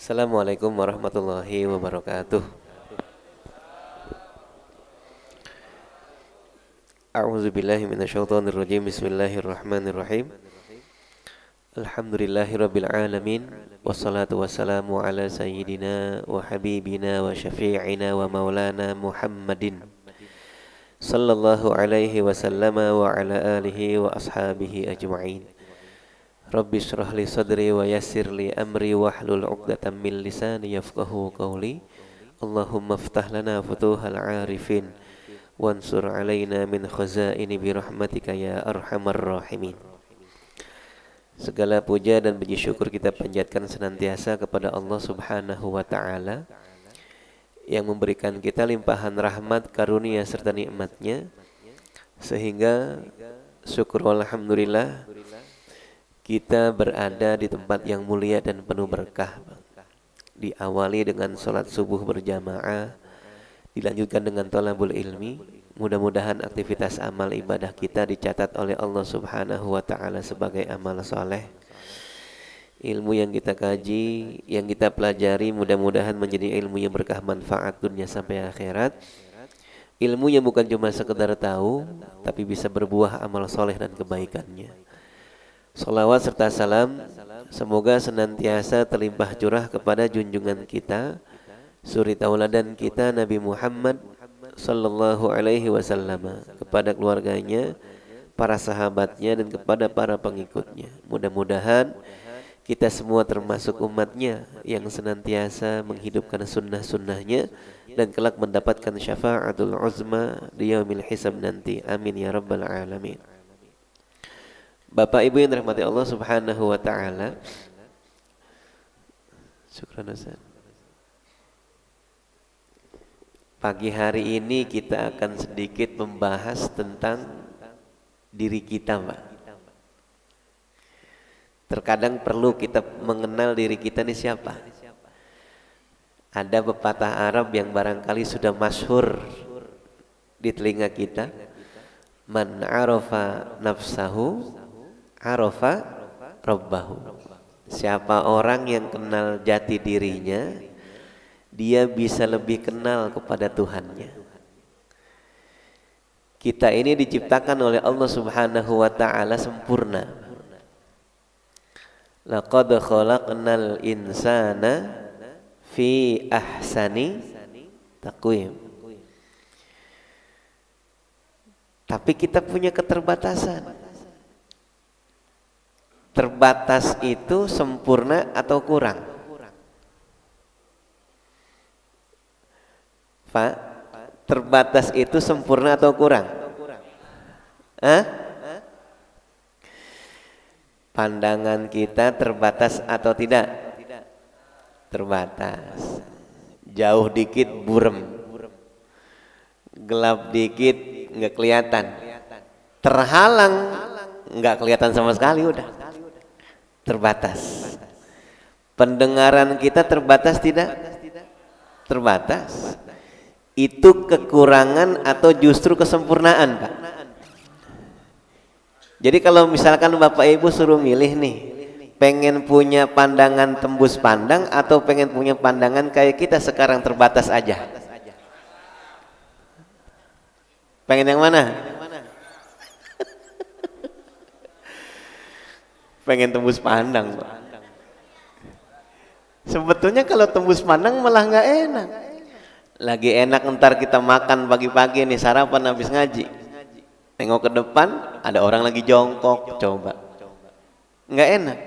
Assalamualaikum warahmatullahi wabarakatuh. A'udzubillahi minasyaitonirrajim. Bismillahirrahmanirrahim. Alhamdulillahirabbil alamin wassalatu wassalamu ala sayyidina wa habibina wa syafi'ina wa maulana Muhammadin sallallahu alaihi wasallama wa ala alihi wa ashabihi ajma'in. Rabbi shrah li sadri wa yassir li amri wahlul 'uqdatam min lisani yafqahu qawli. Allahumma iftah lana futuhal 'arifin wansur 'alaina min khazaini bi rahmatika ya arhamar rahimin. Segala puja dan puji syukur kita panjatkan senantiasa kepada Allah Subhanahu wa taala yang memberikan kita limpahan rahmat, karunia serta nikmat-Nya sehingga syukur alhamdulillah kita berada di tempat yang mulia dan penuh berkah. Diawali dengan salat subuh berjamaah, dilanjutkan dengan thalabul ilmi. Mudah-mudahan aktivitas amal ibadah kita dicatat oleh Allah Subhanahu wa taala sebagai amal soleh. Ilmu yang kita kaji, yang kita pelajari mudah-mudahan menjadi ilmu yang berkah manfaat dunia sampai akhirat. Ilmu yang bukan cuma sekedar tahu, tapi bisa berbuah amal soleh dan kebaikannya. Salawat serta salam semoga senantiasa terlimpah curah kepada junjungan kita, suri tauladan kita Nabi Muhammad sallallahu alaihi wasallam, kepada keluarganya, para sahabatnya dan kepada para pengikutnya. Mudah-mudahan kita semua termasuk umatnya yang senantiasa menghidupkan sunnah-sunnahnya dan kelak mendapatkan syafaatul uzma di yaumil hisab nanti. Amin ya rabbal alamin. Bapak Ibu yang dirahmati Allah Subhanahu wa taala. Syukran Ustaz. Pagi hari ini kita akan sedikit membahas tentang diri kita, Pak. Terkadang perlu kita mengenal diri kita ini siapa. Ada pepatah Arab yang barangkali sudah masyhur di telinga kita. Man arafa nafsahu arafa rabbahu. Siapa orang yang kenal jati dirinya, dia bisa lebih kenal kepada Tuhannya. Kita ini diciptakan oleh Allah Subhanahu wa taala sempurna. Laqad khalaqnal insana fi ahsani taqwim. Tapi kita punya keterbatasan. Terbatas itu sempurna atau kurang? Pak, terbatas itu sempurna atau kurang? Hah? Pandangan kita terbatas atau tidak? Terbatas. Jauh dikit burem, gelap dikit nggak kelihatan, terhalang nggak kelihatan sama sekali, udah terbatas. Pendengaran kita terbatas tidak? Terbatas. Itu kekurangan atau justru kesempurnaan, Pak? Jadi kalau misalkan Bapak Ibu suruh milih nih, pengen punya pandangan tembus pandang atau pengen punya pandangan kayak kita sekarang terbatas aja? Pengen yang mana? Pengen tembus pandang, Pak. Sebetulnya kalau tembus pandang malah nggak enak. Lagi enak ntar kita makan pagi-pagi nih, sarapan habis ngaji, tengok ke depan ada orang lagi jongkok, coba nggak enak.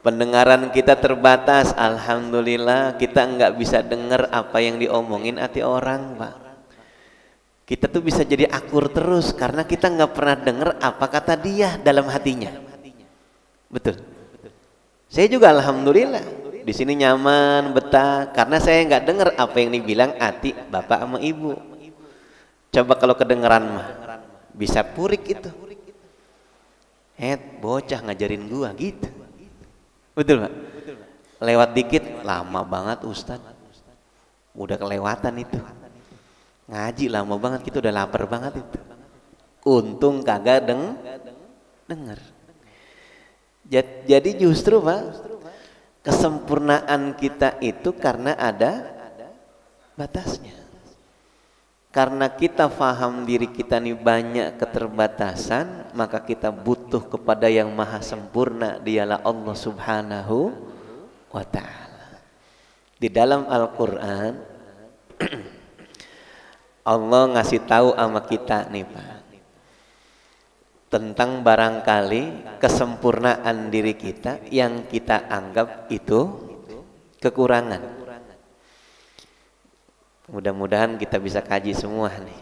Pendengaran kita terbatas, alhamdulillah kita nggak bisa dengar apa yang diomongin hati orang, Pak. Kita tuh bisa jadi akur terus karena kita nggak pernah dengar apa kata dia dalam hatinya. Betul. Saya juga alhamdulillah di sini nyaman, betah karena saya nggak dengar apa yang dibilang hati bapak sama ibu. Coba kalau kedengeran mah bisa purik itu. Bocah ngajarin gua gitu. Betul, Pak? Lewat dikit lama banget Ustadz. Udah kelewatan itu. Ngaji lama banget, kita udah lapar banget itu. Untung kagak denger. Jadi justru, Pak, Kesempurnaan kita itu karena ada batasnya. Karena kita faham diri kita ini banyak keterbatasan, maka kita butuh kepada yang maha sempurna, dialah Allah Subhanahu wa ta'ala. Di dalam Al-Quran Allah ngasih tahu sama kita nih Pak, tentang barangkali kesempurnaan diri kita yang kita anggap itu kekurangan. Mudah-mudahan kita bisa kaji semua nih.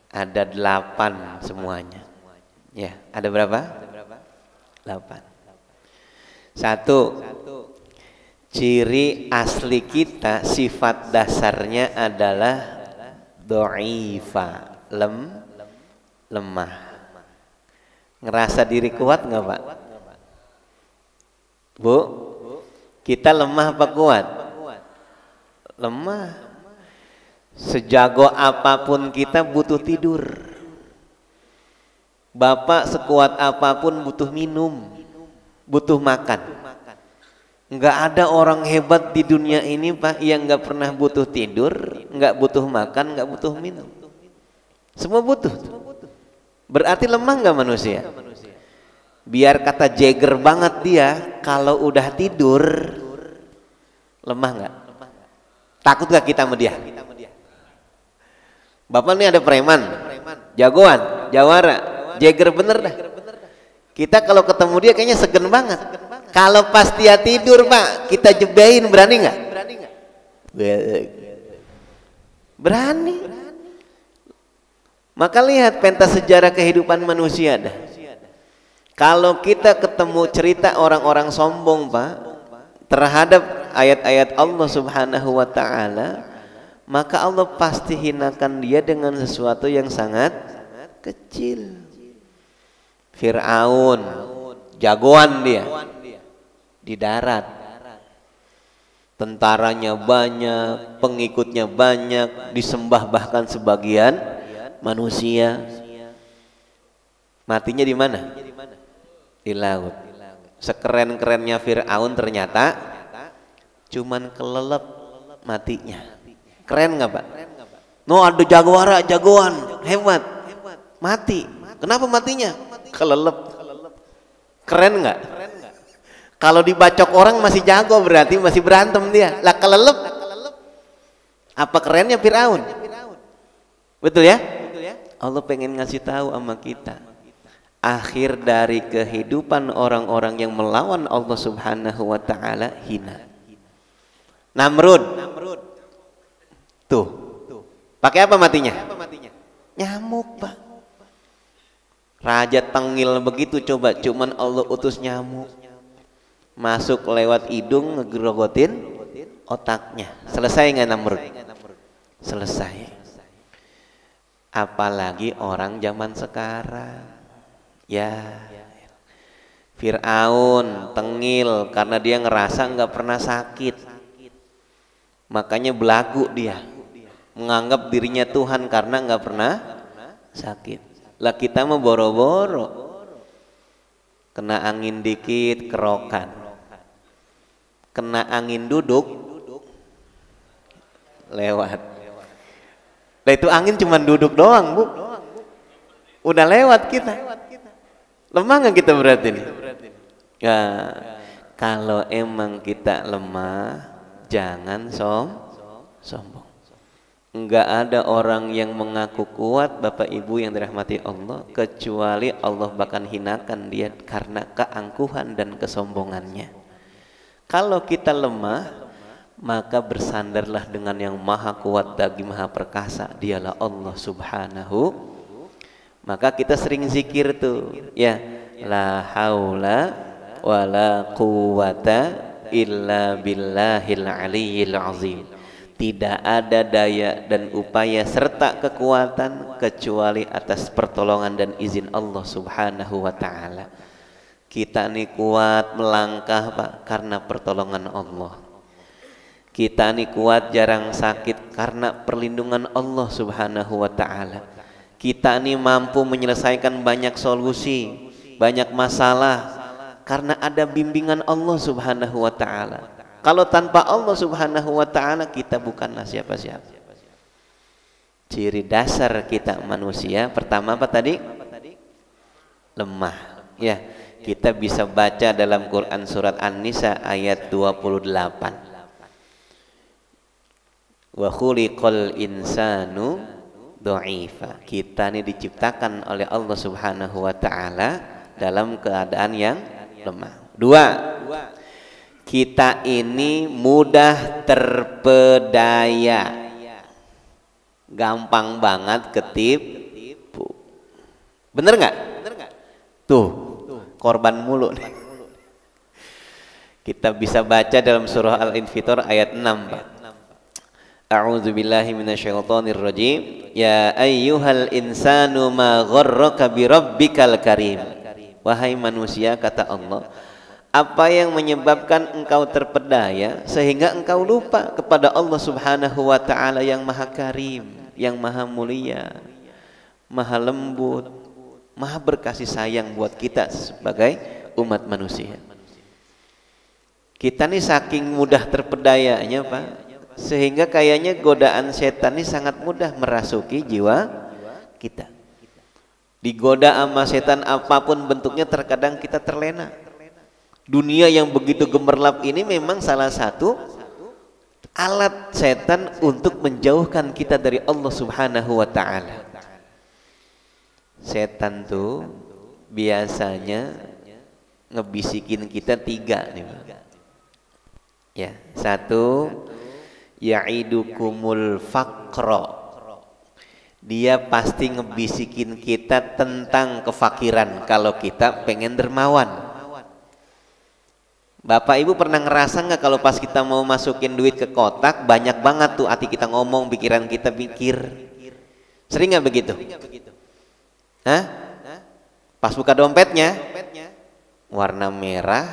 Ada 8 semuanya. Ya, ada berapa? 8. 1. Ciri asli kita, sifat dasarnya adalah dha'ifa, lemah. Ngerasa diri kuat nggak Pak? Bu, kita lemah apa kuat? Lemah. Sejago apapun kita butuh tidur. Bapak sekuat apapun butuh minum, butuh makan. Nggak ada orang hebat di dunia ini Pak yang nggak pernah butuh tidur, nggak butuh makan, nggak butuh minum. Semua butuh. Berarti lemah nggak manusia? Biar kata Jagger banget dia, kalau udah tidur lemah nggak? Takut nggak kita sama dia? Bapak ini ada preman, jagoan, jawara, Jagger bener dah. Kita kalau ketemu dia kayaknya segen banget. Kalau pas dia tidur Pak, kita jebain, berani nggak? Berani. Maka lihat pentas sejarah kehidupan manusia dah. Kalau kita ketemu cerita orang-orang sombong Pak terhadap ayat-ayat Allah Subhanahu wa ta'ala, maka Allah pasti hinakan dia dengan sesuatu yang sangat kecil. Fir'aun, jagoan dia di darat, tentaranya banyak, pengikutnya banyak, disembah bahkan sebagian manusia. Matinya di mana? Di laut. Sekeren-kerennya Fir'aun ternyata cuman kelelep matinya. Keren nggak Pak? No, ada jagoan hebat, mati. Kenapa matinya? Kelelep. Keren nggak? Kalau dibacok orang masih jago, berarti masih berantem dia. Lah kelelep. Apa kerennya Fir'aun? Betul ya? Allah pengen ngasih tahu sama kita, akhir dari kehidupan orang-orang yang melawan Allah Subhanahu wa ta'ala hina. Namrud. Tuh, pakai apa matinya? Nyamuk Pak. Raja tengil begitu coba, cuman Allah utus nyamuk masuk lewat hidung, ngegerogotin otaknya. Selesai nggak Namrud? Selesai. Apalagi orang zaman sekarang. Ya, Fir'aun tengil karena dia ngerasa nggak pernah sakit, makanya belagu dia, menganggap dirinya Tuhan karena nggak pernah sakit. Lah kita mau boro-boro, kena angin dikit kerokan, kena angin duduk lewat. Lah itu angin cuma duduk doang Bu, udah lewat kita. Lemah nggak kita berarti nih? Ya, kalau emang kita lemah, jangan sombong. Enggak ada orang yang mengaku kuat Bapak Ibu yang dirahmati Allah, kecuali Allah bahkan hinakan dia karena keangkuhan dan kesombongannya. Kalau kita lemah, maka bersandarlah dengan yang maha kuat lagi maha perkasa, dialah Allah Subhanahu. Maka kita sering zikir tuh, ya, la haula wala quwata illa billahil aliyyil azim. Tidak ada daya dan upaya serta kekuatan kecuali atas pertolongan dan izin Allah Subhanahu wa ta'ala. Kita ini kuat melangkah Pak karena pertolongan Allah. Kita ini kuat jarang sakit karena perlindungan Allah Subhanahu wa ta'ala. Kita ini mampu menyelesaikan banyak solusi, banyak masalah karena ada bimbingan Allah Subhanahu wa ta'ala. Kalau tanpa Allah Subhanahu wa taala kita bukanlah siapa-siapa. Ciri dasar kita manusia pertama apa tadi? Lemah. Ya, kita bisa baca dalam Quran surat An-Nisa ayat 28. Wa khuliqal insanu dha'ifa. Kita ini diciptakan oleh Allah Subhanahu wa taala dalam keadaan yang lemah. Dua, kita ini mudah terpedaya, gampang banget ketipu. Bener nggak? Tuh, korban mulu nih. Kita bisa baca dalam surah Al-Infitor ayat 6, Pak. A'udzu billahi minasyaitonir rajim. Ya ayyuhal insanu ma gharraka bi rabbikal karim. Wahai manusia, kata Allah, apa yang menyebabkan engkau terpedaya sehingga engkau lupa kepada Allah Subhanahu wa taala yang Maha Karim, yang Maha Mulia, Maha Lembut, Maha berkasih sayang buat kita sebagai umat manusia. Kita nih saking mudah terpedayanya, Pak, sehingga kayaknya godaan setan ini sangat mudah merasuki jiwa kita. Digoda sama setan apapun bentuknya, terkadang kita terlena. Dunia yang begitu gemerlap ini memang salah satu alat setan untuk menjauhkan kita dari Allah Subhanahu wa taala. Setan tuh biasanya ngebisikin kita tiga nih, Pak. Ya, satu, ya'idukumul faqra. Dia pasti ngebisikin kita tentang kefakiran kalau kita pengen dermawan. Bapak Ibu pernah ngerasa nggak kalau pas kita mau masukin duit ke kotak banyak banget tuh hati kita ngomong, pikiran kita pikir. Sering nggak begitu? Hah? Pas buka dompetnya warna merah,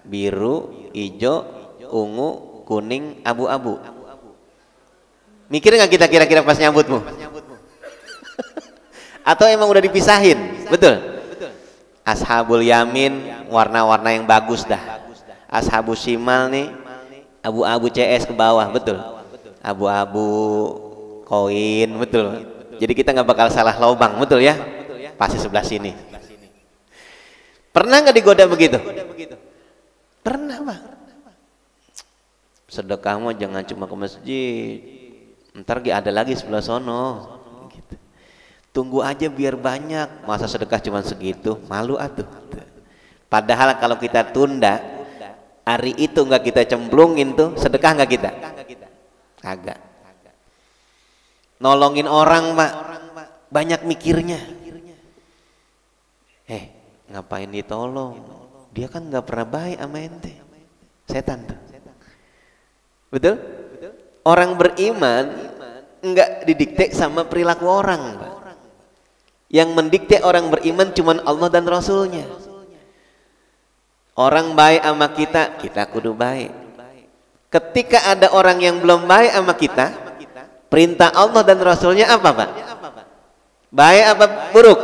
biru, hijau, ungu, kuning, abu-abu. Mikir nggak kita kira-kira pas nyambutmu? Atau emang udah dipisahin? Betul. Ashabul yamin warna-warna yang bagus dah. Ashabus shimal nih abu-abu CS ke bawah, betul. Abu-abu koin, betul. Jadi kita nggak bakal salah lubang, betul ya? Pasti sebelah sini. Pernah nggak digoda begitu? Pernah, Pak. Sedekahmu jangan cuma ke masjid. Ntar ada lagi sebelah sono. Gitu. Tunggu aja biar banyak. Masa sedekah cuma segitu? Malu atuh. Padahal kalau kita tunda, hari itu nggak kita cemplungin tuh, sedekah nggak kita? Kagak. Nolongin orang, Pak, banyak mikirnya. Ngapain ditolong? Dia kan nggak pernah baik sama ente. Setan tuh. Betul? Orang beriman nggak didikte sama perilaku orang, Pak. Yang mendikte orang beriman cuman Allah dan Rasulnya. Orang baik sama kita, kita kudu baik. Ketika ada orang yang belum baik sama kita, perintah Allah dan Rasulnya apa, Pak? Baik apa buruk?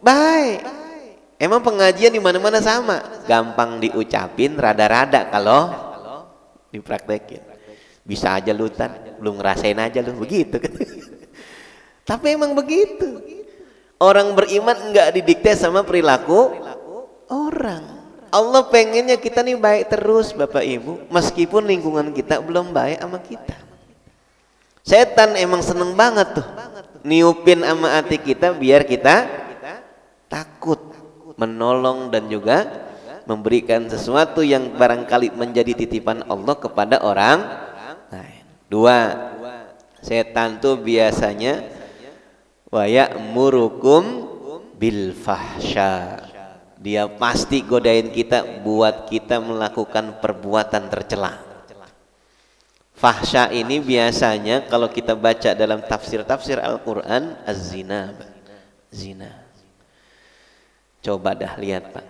Baik. Emang pengajian di mana-mana sama, gampang diucapin, rada-rada kalau dipraktekin. Bisa aja lu belum ngerasain aja lu begitu kan. Tapi emang begitu. Orang beriman enggak didikte sama perilaku orang. Allah pengennya kita nih baik terus, Bapak Ibu, meskipun lingkungan kita belum baik sama kita. Setan emang seneng banget tuh niupin sama hati kita biar kita takut menolong dan juga memberikan sesuatu yang barangkali menjadi titipan Allah kepada orang lain. Dua, setan tuh biasanya wa ya'murukum bil fahsya. Dia pasti godain kita buat kita melakukan perbuatan tercela. Fahsya ini biasanya kalau kita baca dalam tafsir-tafsir Al-Quran, az-zina. Zina. Coba dah lihat, Pak.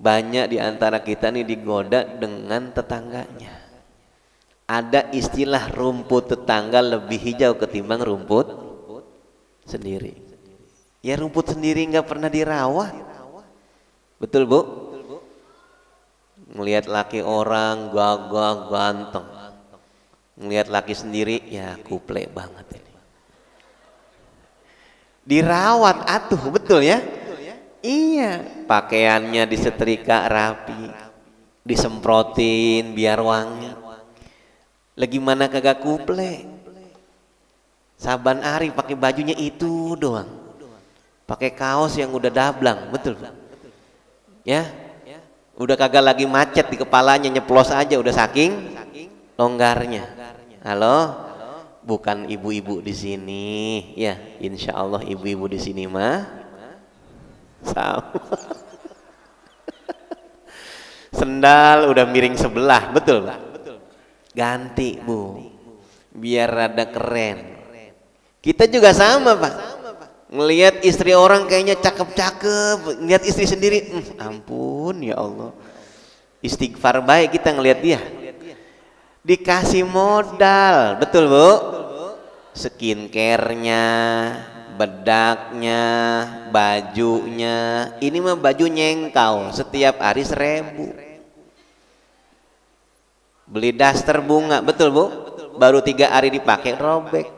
Banyak di antara kita nih digoda dengan tetangganya. Ada istilah rumput tetangga lebih hijau ketimbang rumput sendiri. Ya rumput sendiri nggak pernah dirawat. Betul, Bu? Ngelihat laki orang gagah ganteng, ngelihat laki sendiri ya kuple banget ini. Dirawat atuh, betul ya? Iya, pakaiannya disetrika rapi, disemprotin biar wangi. Lagi mana kagak kuple? Saban hari pakai bajunya itu doang, pakai kaos yang udah dablang, betul ya? Udah kagak lagi macet di kepalanya, nyeplos aja udah saking longgarnya. Halo, bukan ibu-ibu di sini ya, insya Allah ibu-ibu di sini mah sama. Sendal udah miring sebelah, betul Pak? Ganti Bu, biar rada keren. Kita juga sama Pak, ngelihat istri orang kayaknya cakep-cakep, ngelihat istri sendiri, ampun ya Allah, istighfar baik kita ngelihat dia. Dikasih modal, betul Bu? Skincare-nya, bedaknya, bajunya. Ini mah baju nyengkau, setiap hari 1.000. Beli daster bunga, betul Bu? Baru 3 hari dipakai robek.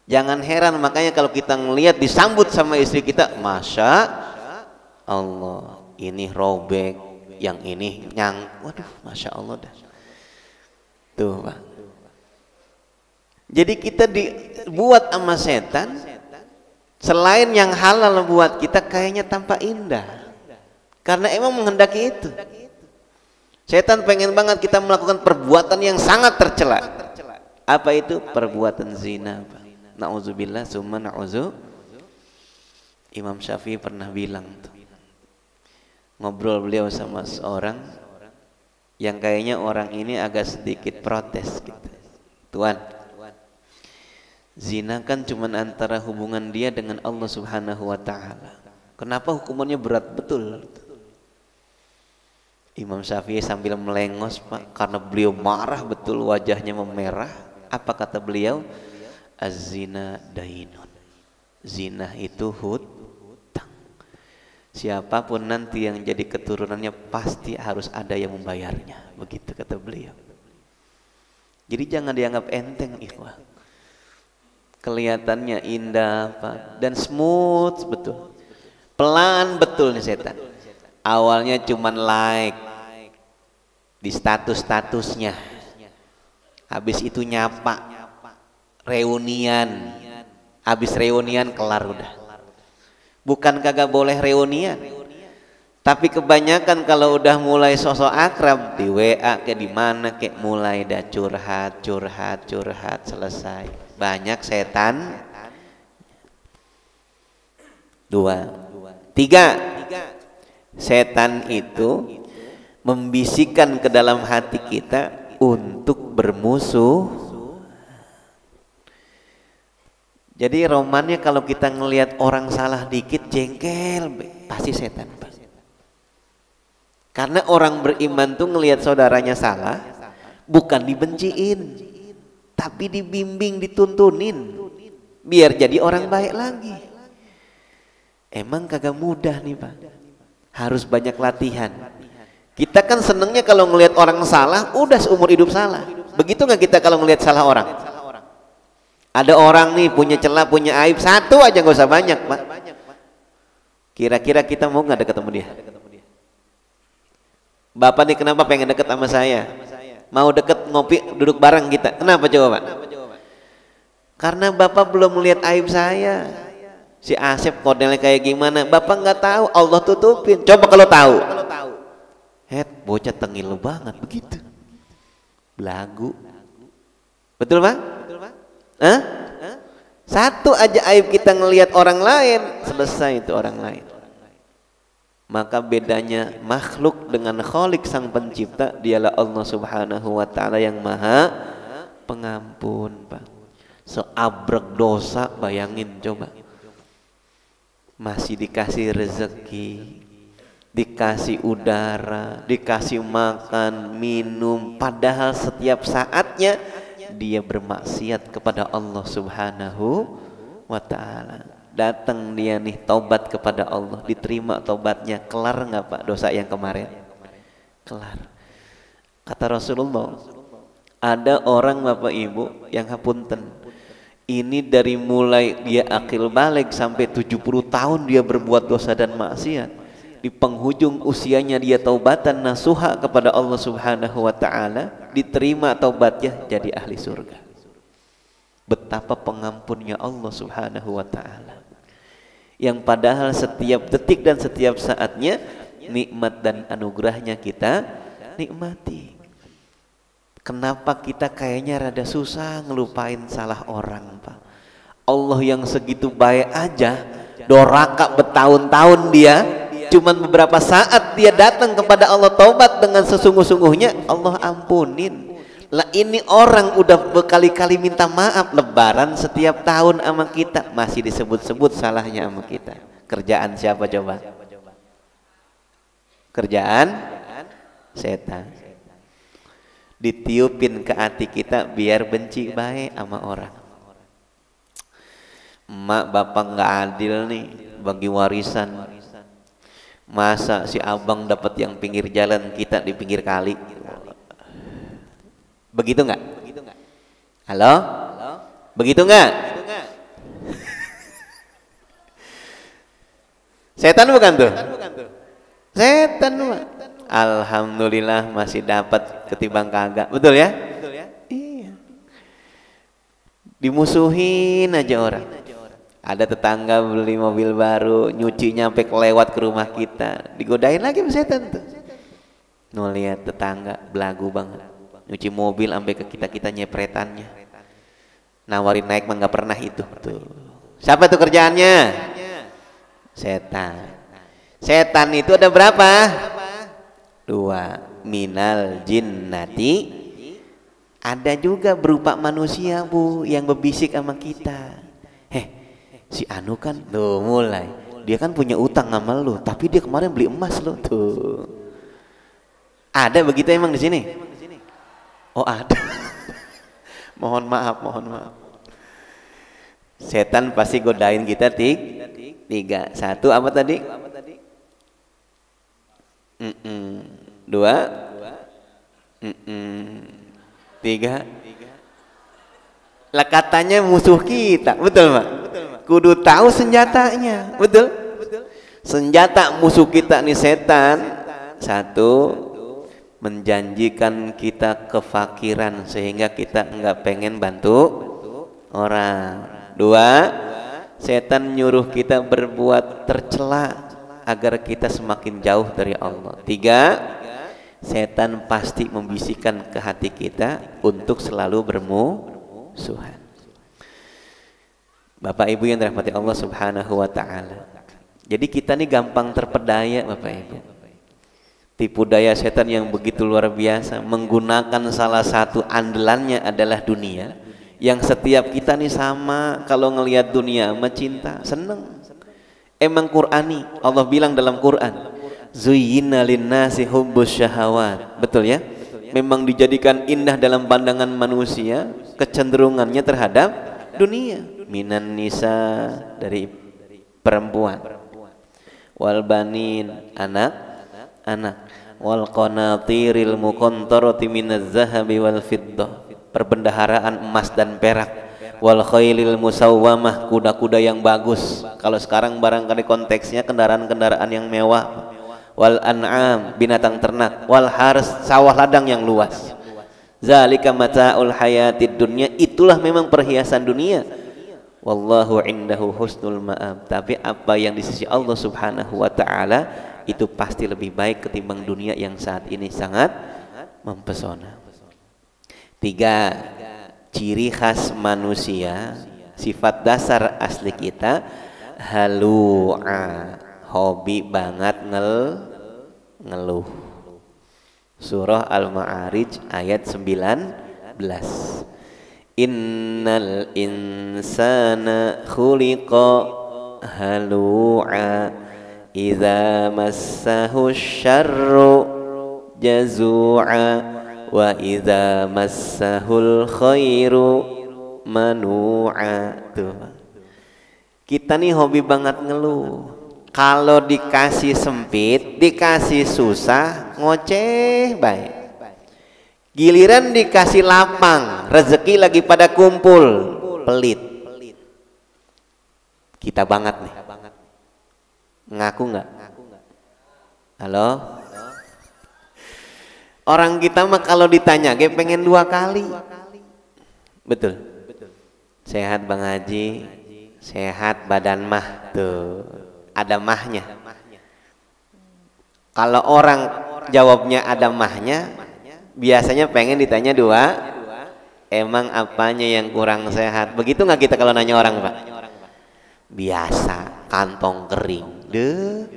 Jangan heran makanya kalau kita ngelihat disambut sama istri kita, Masya Allah, ini robek, yang ini waduh, Masya Allah dah. Tuh Pak. Jadi kita dibuat sama setan, selain yang halal buat kita kayaknya tampak indah, karena emang menghendaki itu. Setan pengen banget kita melakukan perbuatan yang sangat tercela. Apa itu? Perbuatan zina Pak. Na'udzubillah summa na'udzu. Imam Syafi'i pernah bilang tuh, ngobrol beliau sama seorang yang kayaknya orang ini agak sedikit protes gitu. Tuan, zina kan cuman antara hubungan dia dengan Allah Subhanahu wa ta'ala, kenapa hukumannya berat betul? Imam Syafi'i sambil melengos Pak, karena beliau marah betul, wajahnya memerah. Apa kata beliau? Az-zina dainun, zina itu hutang. Siapapun nanti yang jadi keturunannya pasti harus ada yang membayarnya, begitu kata beliau. Jadi jangan dianggap enteng ikhwah. Kelihatannya indah Pak, dan smooth betul, pelan betul nih setan. Awalnya cuman like di statusnya, habis itu nyapa, reunian, habis reunian kelar udah. Bukan kagak boleh reunian, tapi kebanyakan kalau udah mulai sosok akrab di WA kayak di mana kayak mulai dah curhat selesai. Banyak setan. 2, 3, setan itu membisikkan ke dalam hati kita untuk bermusuh. Jadi romannya kalau kita ngelihat orang salah dikit jengkel, pasti setan Pak. Karena orang beriman tuh ngelihat saudaranya salah, bukan dibenciin, tapi dibimbing, dituntunin, biar jadi orang baik lagi. Emang kagak mudah nih Pak, harus banyak latihan. Kita kan senengnya kalau ngelihat orang salah, udah seumur hidup salah. Begitu nggak kita kalau ngelihat salah orang? Ada orang nih punya celah, punya aib, satu aja nggak usah banyak Pak. Kira-kira kita mau nggak deket sama dia? Bapak nih kenapa pengen deket sama saya? Mau deket ngopi, duduk bareng kita. Kenapa coba Pak? Karena Bapak belum melihat aib saya. Si Asep modelnya kayak gimana? Bapak nggak tahu, Allah tutupin. Coba kalau tahu. Bocah tengil banget begitu. Belagu. Betul Pak? Satu aja aib kita ngelihat orang lain, selesai itu orang lain. Maka bedanya makhluk dengan Khalik sang pencipta, dialah Allah Subhanahu wa ta'ala yang maha pengampun Pak. Seabrek dosa, bayangin coba, masih dikasih rezeki, dikasih udara, dikasih makan, minum, padahal setiap saatnya dia bermaksiat kepada Allah Subhanahu wa ta'ala. Datang dia nih taubat kepada Allah, diterima taubatnya, kelar nggak Pak dosa yang kemarin? kelar. Kata Rasulullah, ada orang Bapak Ibu yang hapunten, ini dari mulai dia akil balik sampai 70 tahun dia berbuat dosa dan maksiat, di penghujung usianya dia taubatan nasuha kepada Allah Subhanahu wa taala, diterima taubatnya jadi ahli surga. Betapa pengampunnya Allah Subhanahu wa taala, yang padahal setiap detik dan setiap saatnya nikmat dan anugerahnya kita nikmati. Kenapa kita kayaknya rada susah ngelupain salah orang, Pak? Allah yang segitu baik aja, doraka bertahun-tahun dia, cuman beberapa saat dia datang kepada Allah taubat dengan sesungguh-sungguhnya, Allah ampunin. Lah ini orang udah berkali-kali minta maaf, lebaran setiap tahun sama kita, masih disebut-sebut salahnya sama kita. Kerjaan siapa coba? Kerjaan setan. Ditiupin ke hati kita biar benci baik sama orang. Emak bapak nggak adil nih bagi warisan. Masa si abang dapat yang pinggir jalan, kita di pinggir kali? Begitu nggak? Halo? Begitu nggak? Setan bukan tuh? Setan Pak. Alhamdulillah masih dapat ketimbang kagak, betul ya? Iya. Dimusuhin aja orang. Ada tetangga beli mobil baru, nyucinya sampai kelewat ke rumah kita, digodain lagi sama setan tuh. Lihat tetangga belagu banget, nyuci mobil sampai ke kita nyepretannya, nawarin naik mah nggak pernah itu tuh. Siapa tuh kerjaannya? Setan. Setan itu ada berapa? 2. Minal jinnati, ada juga berupa manusia Bu yang berbisik sama kita. Si Anu kan tuh mulai, dia kan punya utang sama lu, tapi dia kemarin beli emas lu tuh. Ada begitu emang di sini? Oh ada. Mohon maaf. Setan pasti godain kita 3. 1 apa tadi? 2 3 lah, katanya musuh kita, betul Pak? Kudu tahu senjatanya, betul? Senjata musuh kita nih setan. 1, menjanjikan kita kefakiran sehingga kita enggak pengen bantu orang. 2, setan nyuruh kita berbuat tercela agar kita semakin jauh dari Allah. 3, setan pasti membisikkan ke hati kita untuk selalu bermusuhan. Bapak Ibu yang dirahmati Allah Subhanahu wa taala. Jadi kita nih gampang terpedaya Bapak Ibu. Tipu daya setan yang begitu luar biasa, menggunakan salah satu andalannya adalah dunia, yang setiap kita nih sama kalau ngelihat dunia sama cinta, seneng. Emang Qur'ani, Allah bilang dalam Quran, zuyyina linnasi hubbus syahawat. Betul ya? Memang dijadikan indah dalam pandangan manusia kecenderungannya terhadap dunia. Minan nisa, dari perempuan, wal banin, anak, wal qanatiril muqantarati minaz zahabi wal fiddah, perbendaharaan emas dan perak, wal khailil musawwamah, kuda-kuda yang bagus. Kalau sekarang barangkali konteksnya kendaraan-kendaraan yang mewah. Wal an'am, binatang ternak, wal hars, sawah ladang yang luas. Zalika mata'ul hayatid dunya, itulah memang perhiasan dunia. Wallahu indahu husnul ma'ab, tapi apa yang di sisi Allah Subhanahu wa taala itu pasti lebih baik ketimbang dunia yang saat ini sangat mempesona. 3, ciri khas manusia, sifat dasar asli kita, halu'a, hobi banget ngeluh. Surah Al-Ma'arij ayat 19. Innal insana khuliqa halu'a idza massahu syarru jazu'a wa idza massahul khairu manu'a. Tuh. Kita nih hobi banget ngeluh. Kalau dikasih sempit, dikasih susah, ngoceh baik. Giliran dikasih lapang, rezeki lagi pada kumpul, pelit. Kita banget nih. Ngaku nggak? Halo? Orang kita mah kalau ditanya, pengen 2 kali. Betul. Sehat Bang Haji, sehat badan mah tuh, ada mahnya. Kalau orang jawabnya ada mahnya, biasanya pengen ditanya 2, emang apanya yang kurang sehat? Begitu nggak kita kalau nanya orang, Pak? Biasa, kantong kering. Deh,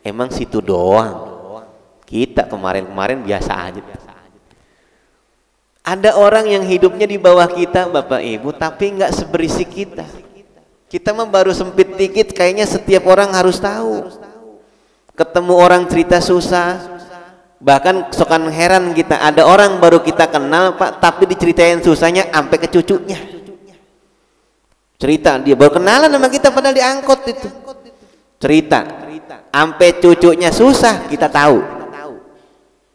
emang situ doang. Kita kemarin-kemarin biasa aja. Ada orang yang hidupnya di bawah kita, Bapak Ibu, tapi nggak seberisik kita. Kita mah baru sempit dikit, kayaknya setiap orang harus tahu. Ketemu orang cerita susah, bahkan sokan heran kita, ada orang baru kita kenal Pak, tapi diceritain susahnya sampai ke cucunya. Cerita dia baru kenalan sama kita padahal diangkut itu. Cerita sampai cucunya susah, kita tahu.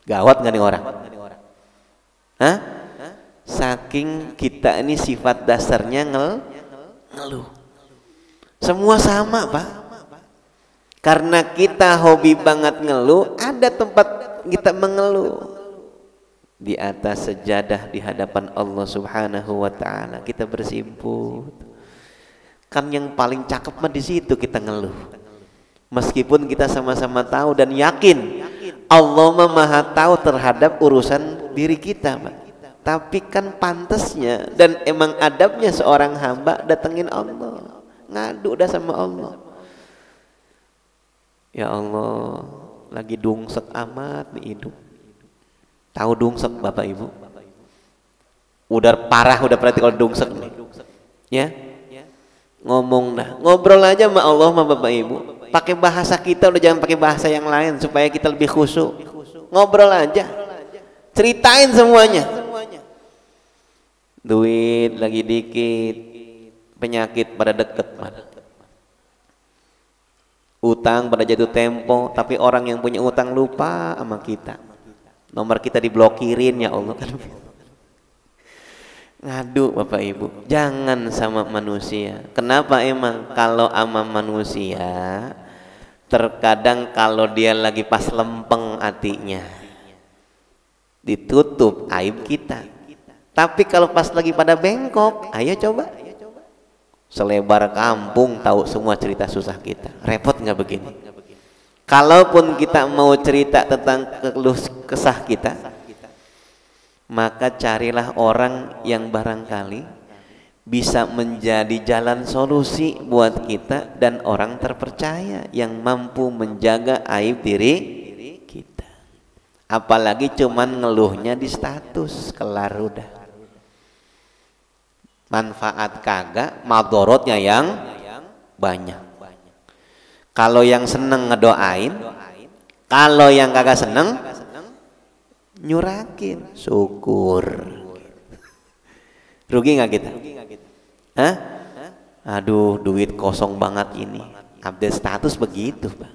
Gawat nggak nih orang? Hah? Saking kita ini sifat dasarnya ngeluh. Semua sama Pak. Karena kita hobi banget ngeluh, ada tempat kita mengeluh. Di atas sejadah di hadapan Allah Subhanahu wa taala kita bersimpuh. Kan yang paling cakep mah di situ kita ngeluh. Meskipun kita sama-sama tahu dan yakin Allah mah Maha tahu terhadap urusan diri kita, Pak. Tapi kan pantasnya dan emang adabnya seorang hamba datengin Allah, ngadu dah sama Allah. Ya Allah, lagi dungsek amat nih hidup. Tahu dungsek Bapak Ibu? Udah parah, udah berarti kalau dungsek nih. Ya? Ngomong dah, ngobrol aja sama Allah sama Bapak Ibu. Pakai bahasa kita, udah jangan pakai bahasa yang lain supaya kita lebih khusyuk. Ngobrol aja. Ceritain semuanya. Duit lagi dikit, penyakit pada deket mana. Utang pada jatuh tempo, tapi orang yang punya utang lupa sama kita. Nomor kita diblokirin ya Allah kan. Ngadu Bapak Ibu, jangan sama manusia. Kenapa emang? Kalau sama manusia, terkadang kalau dia lagi pas lempeng hatinya, ditutup aib kita. Tapi kalau pas lagi pada bengkok, ayo coba. Selebar kampung tahu semua cerita susah kita. Repot nggak begini? Kalaupun kita mau cerita tentang keluh kesah kita, maka carilah orang yang barangkali bisa menjadi jalan solusi buat kita dan orang terpercaya yang mampu menjaga aib diri kita. Apalagi cuman ngeluhnya di status, kelar udah. Manfaat kagak, madorotnya yang banyak. Kalau yang seneng ngedoain, kalau yang kagak seneng nyurakin, syukur. Rugi nggak kita? Hah? Aduh, duit kosong banget ini. Update status begitu, Pak.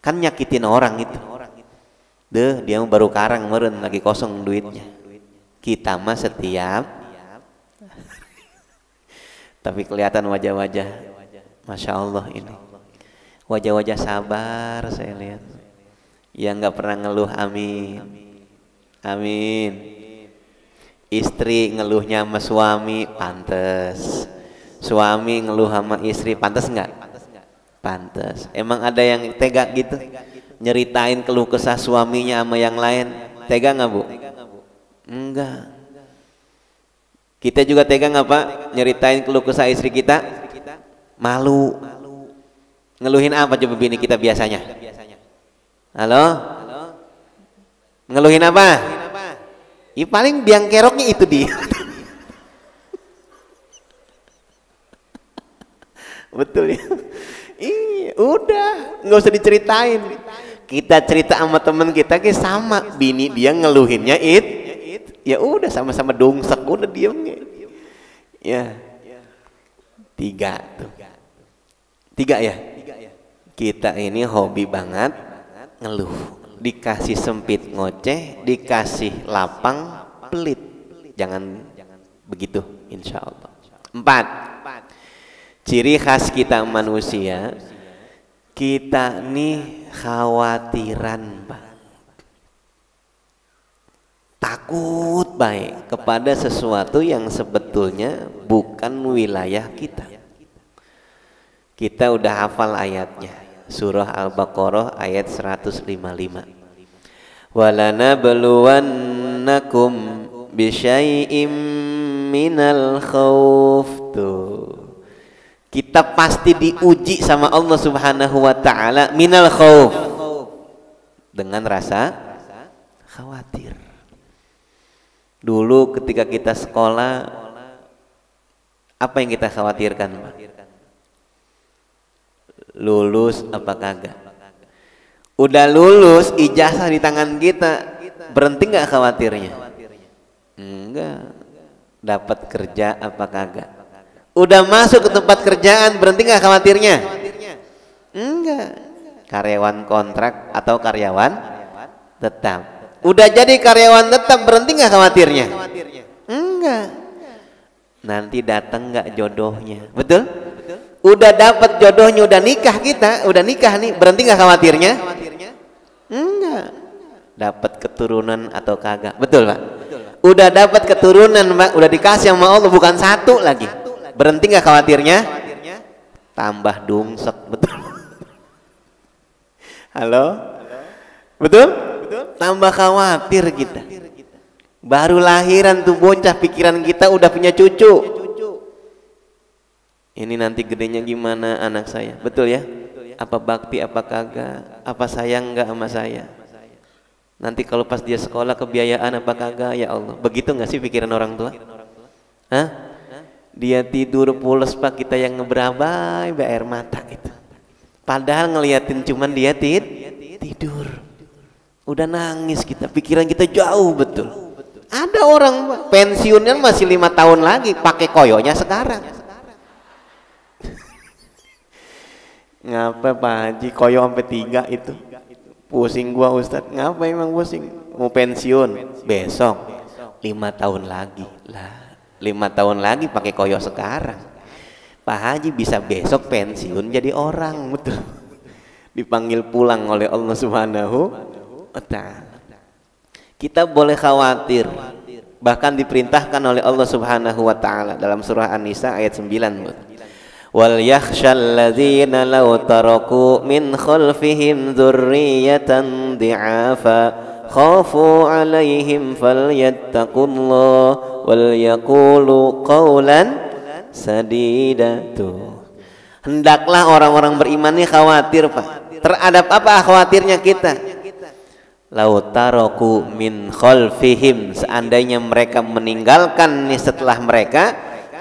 Kan nyakitin orang itu. Deh, dia baru karang meren lagi kosong duitnya. Kita mah setiap tapi kelihatan wajah-wajah, Masya Allah ini wajah-wajah sabar saya lihat, yang nggak pernah ngeluh. Amin, amin. Istri ngeluhnya sama suami, pantes. Suami ngeluh sama istri, pantes nggak? Pantes. Emang ada yang tega gitu nyeritain keluh kesah suaminya sama yang lain? Tega nggak Bu? Enggak. Kita juga tega nggak Pak nyeritain keluh kesah istri kita? Malu. Ngeluhin apa coba bini kita biasanya? Halo? Ngeluhin apa? Ya paling biang keroknya itu dia. Betul ya? Iya, udah nggak usah diceritain. Kita cerita sama teman kita kayak sama, bini dia ngeluhinnya ya udah sama-sama dungsek, udah diemnya. Ya, 3 tuh. 3 ya. Kita ini hobi banget ngeluh. dikasih sempit ngoceh, dikasih lapang pelit. Jangan begitu, insya Allah. 4. Ciri khas kita manusia, kita nih khawatiran, Pak. Takut baik kepada sesuatu yang sebetulnya bukan wilayah kita. Kita udah hafal ayatnya, surah Al-Baqarah ayat 155. Walanabluwannakum bisyai'im minal khauf. Tuh, kita pasti diuji sama Allah Subhanahu wa ta'ala minal khauf, dengan rasa khawatir. Dulu ketika kita sekolah, apa yang kita khawatirkan, Pak? Lulus apa kagak? Udah lulus, ijazah di tangan kita, berhenti nggak khawatirnya? Enggak. Dapat kerja apa kagak? Udah masuk ke tempat kerjaan, berhenti nggak khawatirnya? Enggak. Karyawan kontrak atau karyawan tetap? Udah jadi karyawan tetap, berhenti nggak khawatirnya? Enggak. Nanti datang nggak jodohnya? Betul? Udah dapat jodohnya, udah nikah kita, udah nikah nih, berhenti nggak khawatirnya? Enggak. Dapat keturunan atau kagak? Betul, Pak? Udah dapat keturunan, Pak, udah dikasih sama Allah, bukan satu lagi, berhenti nggak khawatirnya? Tambah dungsek. Betul? Halo? Betul? Tambah khawatir kita. Baru lahiran tuh bocah, pikiran kita udah punya cucu. Ini nanti gedenya gimana anak saya? Betul ya? Apa bakti apa kagak? Apa sayang nggak sama saya? Nanti kalau pas dia sekolah kebiayaan apa kagak? Ya Allah, begitu nggak sih pikiran orang tua? Hah? Dia tidur pules, Pak, kita yang ngeberabai air mata itu. Padahal ngeliatin cuman dia tidur. Udah nangis kita, pikiran kita jauh betul. Ada orang, Pak, pensiunnya masih 5 tahun lagi, pakai koyonya sekarang. Ngapa Pak Haji koyo sampai 3 itu? Pusing gua, Ustadz. Ngapa emang pusing? Mau pensiun besok, 5 tahun lagi lah. 5 tahun lagi pakai koyo sekarang. Pak Haji bisa besok pensiun jadi orang, betul. Dipanggil pulang oleh Allah Subhanahu wa ta'ala. Kita boleh khawatir, bahkan diperintahkan oleh Allah Subhanahu wa ta'ala dalam surah An-Nisa ayat 9. Wal yakhshal ladzina law taraku min khalfihim dzurriyyatan di'afa khafu 'alaihim falyattaqullah wal yaqulu qawlan sadida. Hendaklah orang-orang beriman ini khawatir, Pak. Terhadap apa khawatirnya kita? Law taraku min khalfihim, seandainya mereka meninggalkan nih setelah mereka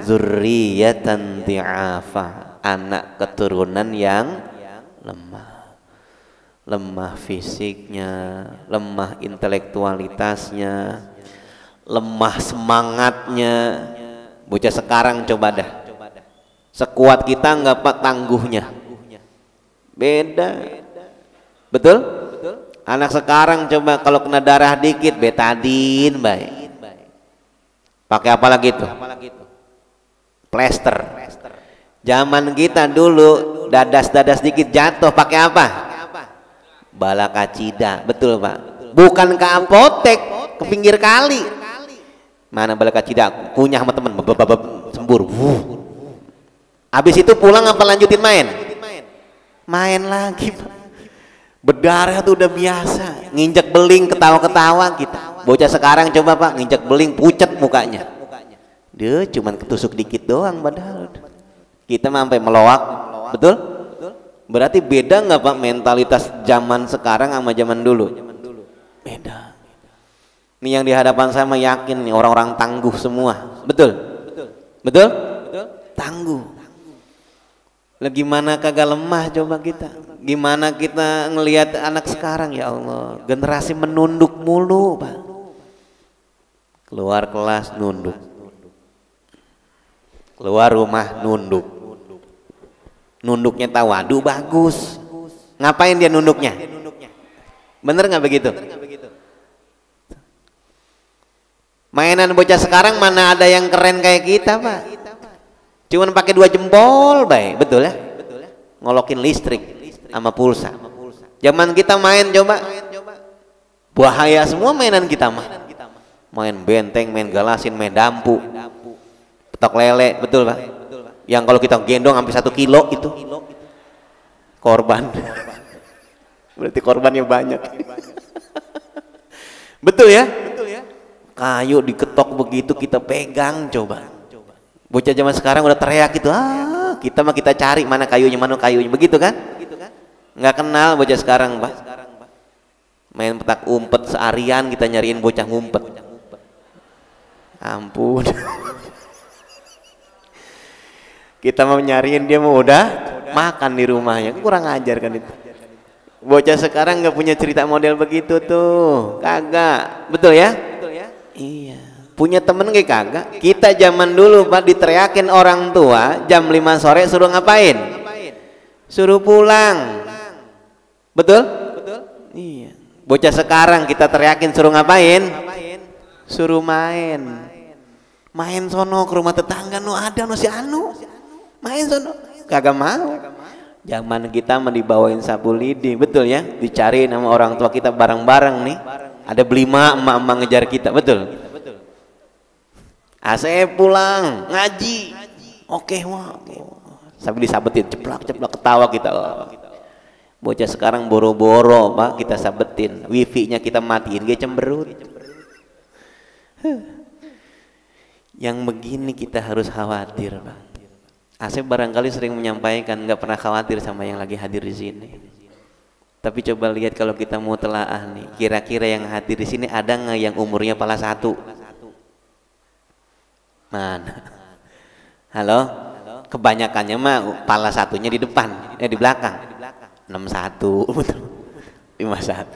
zurriyatan di'afa, anak keturunan yang lemah fisiknya, lemah intelektualitasnya, lemah semangatnya. Bocah sekarang coba dah, sekuat kita nggak, Pak, tangguhnya beda. Betul? Anak sekarang coba kalau kena darah dikit betadin baik, pakai apa lagi tuh? Plester. Zaman kita dulu dadas dikit jatuh pakai apa? Bala kacida. Betul, Pak? Bukan ke apotek, ke pinggir kali. Mana bala kacida? Kunyah sama temen, sembur. Habis itu pulang apa lanjutin main? Main lagi, Pak. Berdarah tuh udah biasa. Nginjek beling ketawa-ketawa kita. Bocah sekarang coba, Pak, nginjek beling pucet mukanya. Dia cuman ketusuk dikit doang, padahal kita sampai meloak. Betul? Berarti beda nggak, Pak, mentalitas zaman sekarang sama zaman dulu? Beda. Ini yang di hadapan saya mah yakin nih orang-orang tangguh semua. Betul? Betul? Tangguh. Lah gimana kagak lemah coba kita? Gimana kita ngelihat anak sekarang, ya Allah, generasi menunduk mulu, Pak. Keluar kelas nunduk, keluar rumah nunduk. Nunduknya tawadu bagus. Ngapain dia nunduknya? Bener nggak begitu? Mainan bocah sekarang mana ada yang keren kayak kita, Pak? Cuman pakai 2 jempol, baik, betul ya? Ngolokin listrik sama pulsa. Zaman kita main coba, bahaya semua mainan kita mah. Main benteng, main galasin, main dampu, petok lele, betul Pak? Yang kalau kita gendong sampai 1 kilo itu korban. Berarti korbannya banyak. Betul ya? Kayu diketok begitu kita pegang coba. Bocah zaman sekarang udah teriak gitu, kita mah kita cari mana kayunya, begitu kan? Nggak kenal bocah sekarang, Pak. Main petak umpet seharian kita nyariin bocah ngumpet. Ampun. Kita mau nyariin dia mau udah makan di rumahnya, kurang ajar kan itu. Bocah sekarang nggak punya cerita model begitu tuh, kagak, betul ya? Iya. Punya temen kayak kagak? Kita zaman dulu Pak diteriakin orang tua jam 5 sore suruh ngapain? Suruh pulang. Betul? Iya. Bocah sekarang kita teriakin suruh ngapain? Suruh main. Main sono ke rumah tetangga, no ada no si anu. Main sono. Kagak mau. Zaman kita mah dibawain sapu lidi, betul ya? Dicariin sama orang tua kita bareng-bareng nih. Ada belima emak-emak ngejar kita, betul? Saya pulang ngaji. Oke, wah. Sampai disabetin, ceplak ketawa kita. Bocah sekarang boro-boro, Pak, kita sabetin. Wifi-nya kita matiin, dia cemberut. Yang begini kita harus khawatir, Pak. Asep barangkali sering menyampaikan nggak pernah khawatir sama yang lagi hadir di sini. Tapi coba lihat kalau kita mau telaah nih, kira-kira yang hadir di sini ada nggak yang umurnya pala 1? Mana? Halo? Kebanyakannya mah pala 1-nya di depan, di belakang. 61, 51.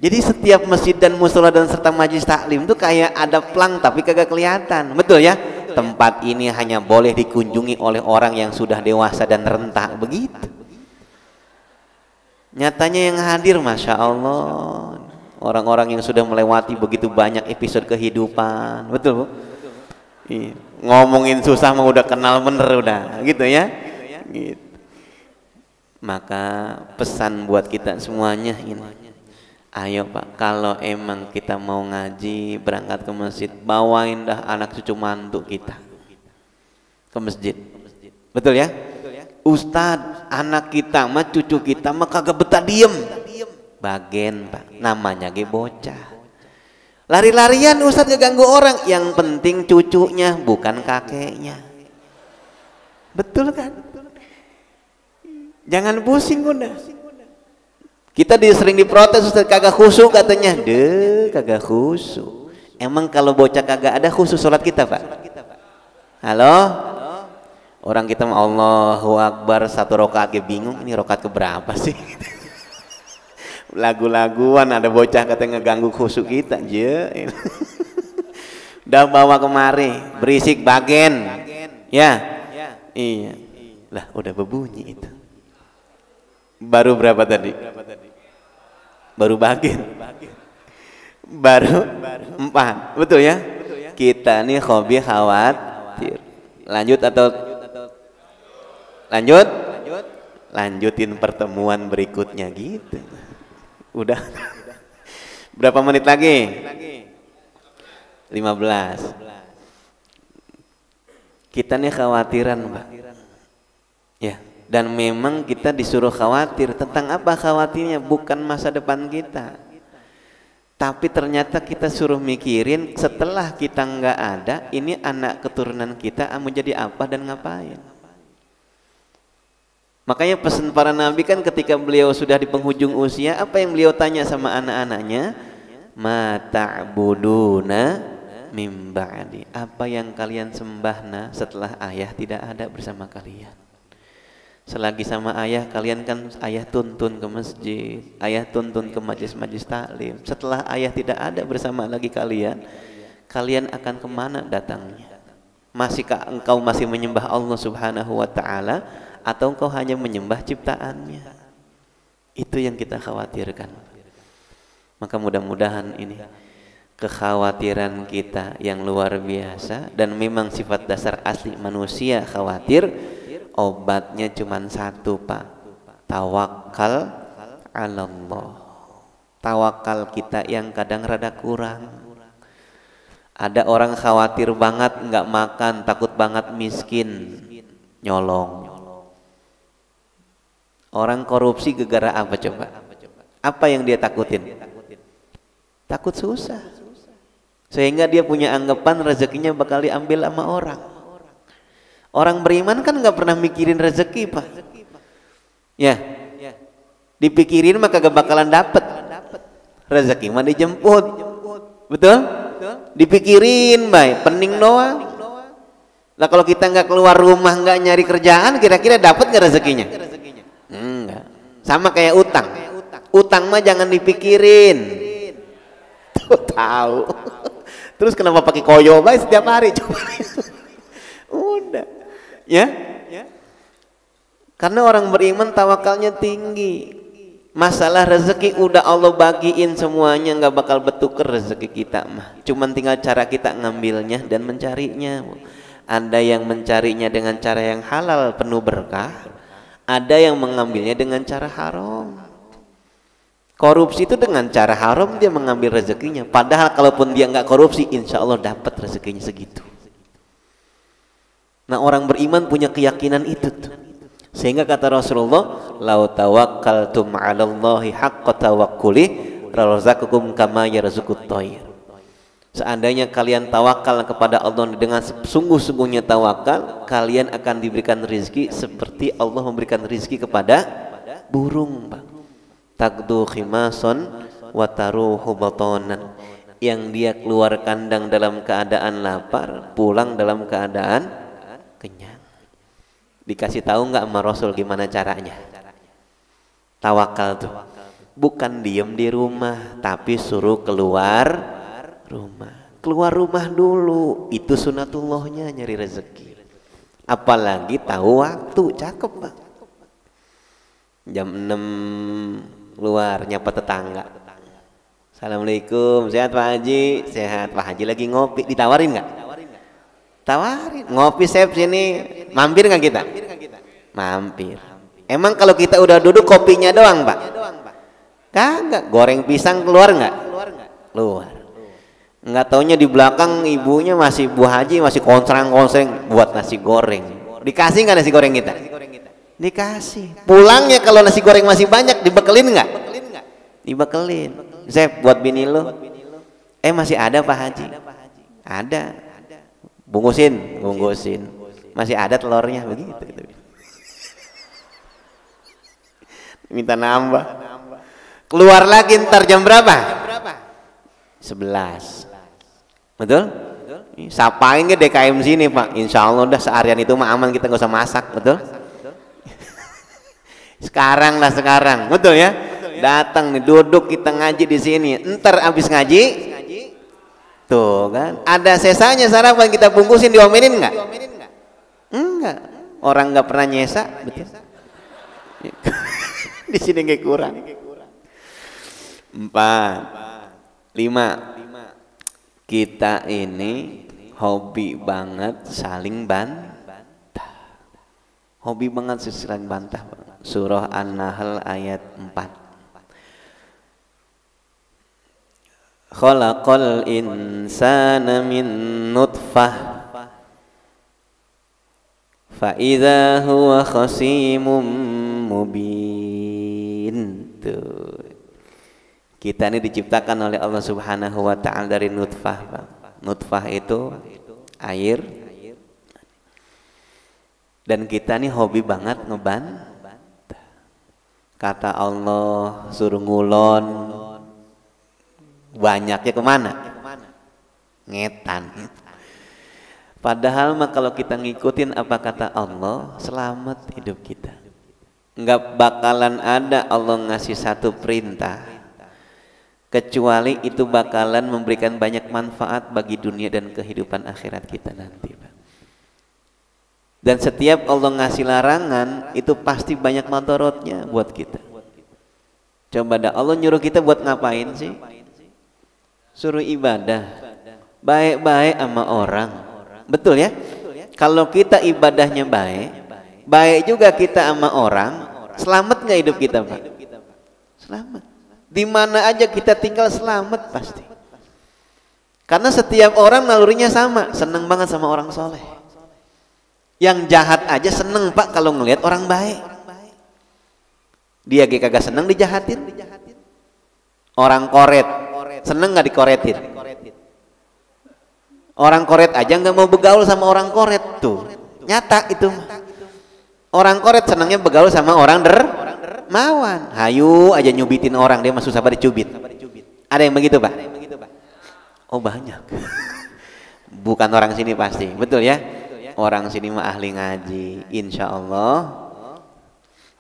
Jadi setiap masjid dan musola dan serta majelis taklim itu kayak ada plang tapi kagak kelihatan, betul ya? Tempat ini hanya boleh dikunjungi oleh orang yang sudah dewasa dan renta, begitu. Nyatanya yang hadir, Masya Allah, orang-orang yang sudah melewati begitu banyak episode kehidupan, betul Bu? Iya. Ngomongin susah mah udah kenal bener udah, gitu ya? Gitu. Maka pesan buat kita semuanya ini, ayo Pak, kalau emang kita mau ngaji, berangkat ke masjid, bawain dah anak cucu mantu kita ke masjid, betul ya? Ustadz, anak kita mah cucu kita mah kagak betah diem, bagen Pak, namanya ge bocah. Lari-larian Ustadz ngeganggu orang, yang penting cucunya bukan kakeknya, betul kan? Jangan pusing udah. Kita sering diprotes Ustadz kagak khusyuk katanya, kagak khusyuk. Emang kalau bocah kagak ada khusyuk sholat kita Pak? Halo? Orang kita mah Allahu Akbar 1 rakaat ge bingung, ini rakaat keberapa sih? Lagu-laguan ada bocah katanya ngeganggu khusyuk kita, udah bawa kemari, berisik bagen, ya, iya, lah udah berbunyi itu. Baru berapa tadi? Baru bagen, baru 4, betul ya? Kita nih hobi khawatir. Lanjut atau lanjutin pertemuan berikutnya gitu. Udah berapa menit lagi? 15. Kita nih khawatiran Mbak ya, dan memang kita disuruh khawatir. Tentang apa khawatirnya? Bukan masa depan kita, tapi ternyata kita suruh mikirin setelah kita nggak ada, ini anak keturunan kita mau jadi apa dan ngapain. Makanya pesan para nabi kan ketika beliau sudah di penghujung usia, apa yang beliau tanya sama anak-anaknya? Ma ta'buduna mim ba'di, apa yang kalian sembah setelah ayah tidak ada bersama kalian. Selagi sama ayah, kalian kan ayah tuntun ke masjid, ayah tuntun ke majelis-majelis taklim. Setelah ayah tidak ada bersama lagi kalian, kalian akan kemana datangnya? Masihkah engkau masih menyembah Allah Subhanahu wa ta'ala, atau engkau hanya menyembah ciptaannya? Itu yang kita khawatirkan. Maka mudah-mudahan ini kekhawatiran kita yang luar biasa, dan memang sifat dasar asli manusia khawatir, obatnya cuma satu Pak, tawakal 'alallah. Tawakal kita yang kadang rada kurang. Ada orang khawatir banget nggak makan, takut banget miskin, nyolong. Orang korupsi gegara apa coba? Apa yang dia takutin? Takut susah. Sehingga dia punya anggapan rezekinya bakal diambil sama orang. Orang beriman kan nggak pernah mikirin rezeki Pak. Ya, dipikirin maka gak bakalan dapet. Rezeki mah dijemput. Betul? Dipikirin baik, pening doang. Lah kalau kita nggak keluar rumah, nggak nyari kerjaan, kira-kira dapat nggak rezekinya? Enggak. Sama kayak utang. Utang mah jangan dipikirin. Tuh tahu. Terus kenapa pakai koyo baik setiap hari coba? Udah. Ya? Karena orang beriman tawakalnya tinggi. Masalah rezeki udah Allah bagiin semuanya, nggak bakal bertukar rezeki kita mah. Cuman tinggal cara kita ngambilnya dan mencarinya. Ada yang mencarinya dengan cara yang halal penuh berkah, ada yang mengambilnya dengan cara haram. Korupsi itu dengan cara haram dia mengambil rezekinya. Padahal kalaupun dia nggak korupsi, insya Allah dapat rezekinya segitu. Nah orang beriman punya keyakinan itu tuh. Sehingga kata Rasulullah, "Lau tawakkaltum 'alallahi haqqa tawakkuli, razaqakum kama yarzuqut thair." Seandainya kalian tawakal kepada Allah dengan sungguh-sungguhnya tawakal, kalian akan diberikan rizki seperti Allah memberikan rizki kepada burung, Pak. Taqdu khimason wa taruhu batonan. Yang dia keluar kandang dalam keadaan lapar, pulang dalam keadaan kenyang. Dikasih tahu nggak sama Rasul gimana caranya? Tawakal tuh bukan diem di rumah, tapi suruh keluar rumah. Keluar rumah dulu, itu sunatullahnya nyari rezeki. Apalagi tahu waktu, cakep Pak. Jam 6 keluar nyapa tetangga. Assalamualaikum, sehat Pak Haji? Sehat. Pak Haji lagi ngopi, ditawarin nggak? Tawarin, ngopi Sep sini, mampir nggak kita? Mampir. Emang kalau kita udah duduk kopinya doang Pak? Kagak, goreng pisang keluar nggak? Keluar. Nggak taunya di belakang ibunya masih Bu Haji masih konsrang-konsreng buat nasi goreng. Dikasih nggak nasi goreng kita? Dikasih. Pulangnya kalau nasi goreng masih banyak dibekelin nggak? Dibekelin. Sep buat bini lo. Masih ada Pak Haji? Ada. Bungkusin. Masih ada telurnya begitu. Minta nambah. Keluar lagi ntar jam berapa? 11. Betul? Sapain ke DKM sini Pak. Insya Allah udah seharian itu mah aman, kita nggak usah masak, betul? Sekarang, betul ya? Datang nih, duduk kita ngaji di sini. Ntar abis ngaji, tuh kan? Ada sesanya sarapan kita bungkusin, diomelin nggak? Enggak. Orang nggak pernah nyesa, betul? Di sini nggak kurang. 4, 5. Kita ini hobi banget saling bantah. Hobi banget saling bantah. Surah An-Nahl ayat 4. Khalaqal insana min nutfah fa idza huwa khasimun mubin. Tuh. Kita ini diciptakan oleh Allah Subhanahu wa taala dari nutfah, Pak. Nutfah itu air. Dan kita ini hobi banget ngebantah. Kata Allah suruh ngulon, banyaknya kemana? Ngetan. Padahal mah kalau kita ngikutin apa kata Allah, selamat hidup kita. Enggak bakalan ada Allah ngasih satu perintah kecuali itu bakalan memberikan banyak manfaat bagi dunia dan kehidupan akhirat kita nanti, Pak. Dan setiap Allah ngasih larangan itu pasti banyak madorotnya buat kita. Coba dah Allah nyuruh kita buat ngapain sih? suruh ibadah, baik-baik sama orang. Betul ya? Kalau kita ibadahnya baik, baik juga kita sama orang, selamat nggak hidup kita, Pak? Selamat. Di mana aja kita tinggal selamat pasti. Karena setiap orang nalurinya sama, seneng banget sama orang soleh. Yang jahat aja seneng, Pak, kalau ngelihat orang baik. Dia kagak seneng dijahatin. Orang koret, seneng nggak dikoretin? Orang koret aja nggak mau begaul sama orang koret tuh, nyata itu. Orang koret senengnya begaul sama orang dermawan. Hayu aja nyubitin orang, dia mah susah banget dicubit. Ada yang begitu, Pak? Oh banyak. Bukan orang sini pasti, betul ya? Orang sini mah ahli ngaji, insya Allah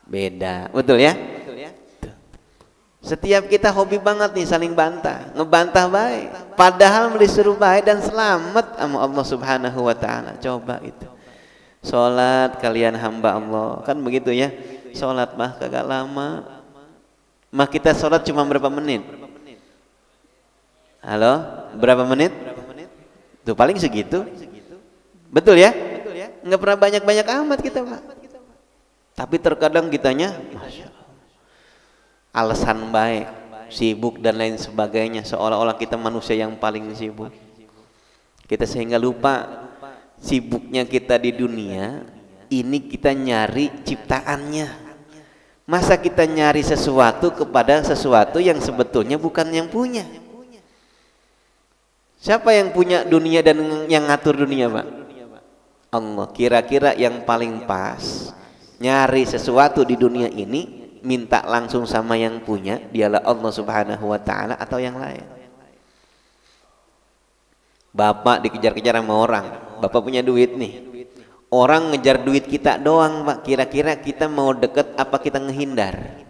beda, betul ya? Setiap kita hobi banget nih saling bantah, ngebantah baik, padahal disuruh baik dan selamat sama Allah Subhanahu wa taala. Coba itu. Salat kalian hamba Allah, kan begitu ya? Salat mah kagak lama. Mah kita salat cuma berapa menit? Halo, berapa menit? Tuh paling segitu. Betul ya? Nggak pernah banyak-banyak amat kita, Pak. Tapi terkadang kitanya, Masya Allah, alasan baik, sibuk dan lain sebagainya, seolah-olah kita manusia yang paling sibuk. Kita sehingga lupa sibuknya kita di dunia ini kita nyari ciptaannya. Masa kita nyari sesuatu kepada sesuatu yang sebetulnya bukan yang punya. Siapa yang punya dunia dan yang ngatur dunia, Pak? Allah. Kira-kira yang paling pas nyari sesuatu di dunia ini minta langsung sama yang punya, dialah Allah Subhanahu wa taala atau yang lain? Bapak dikejar-kejar sama orang, Bapak punya duit nih, orang ngejar duit kita doang, Pak. Kira-kira kita mau deket apa kita ngehindar?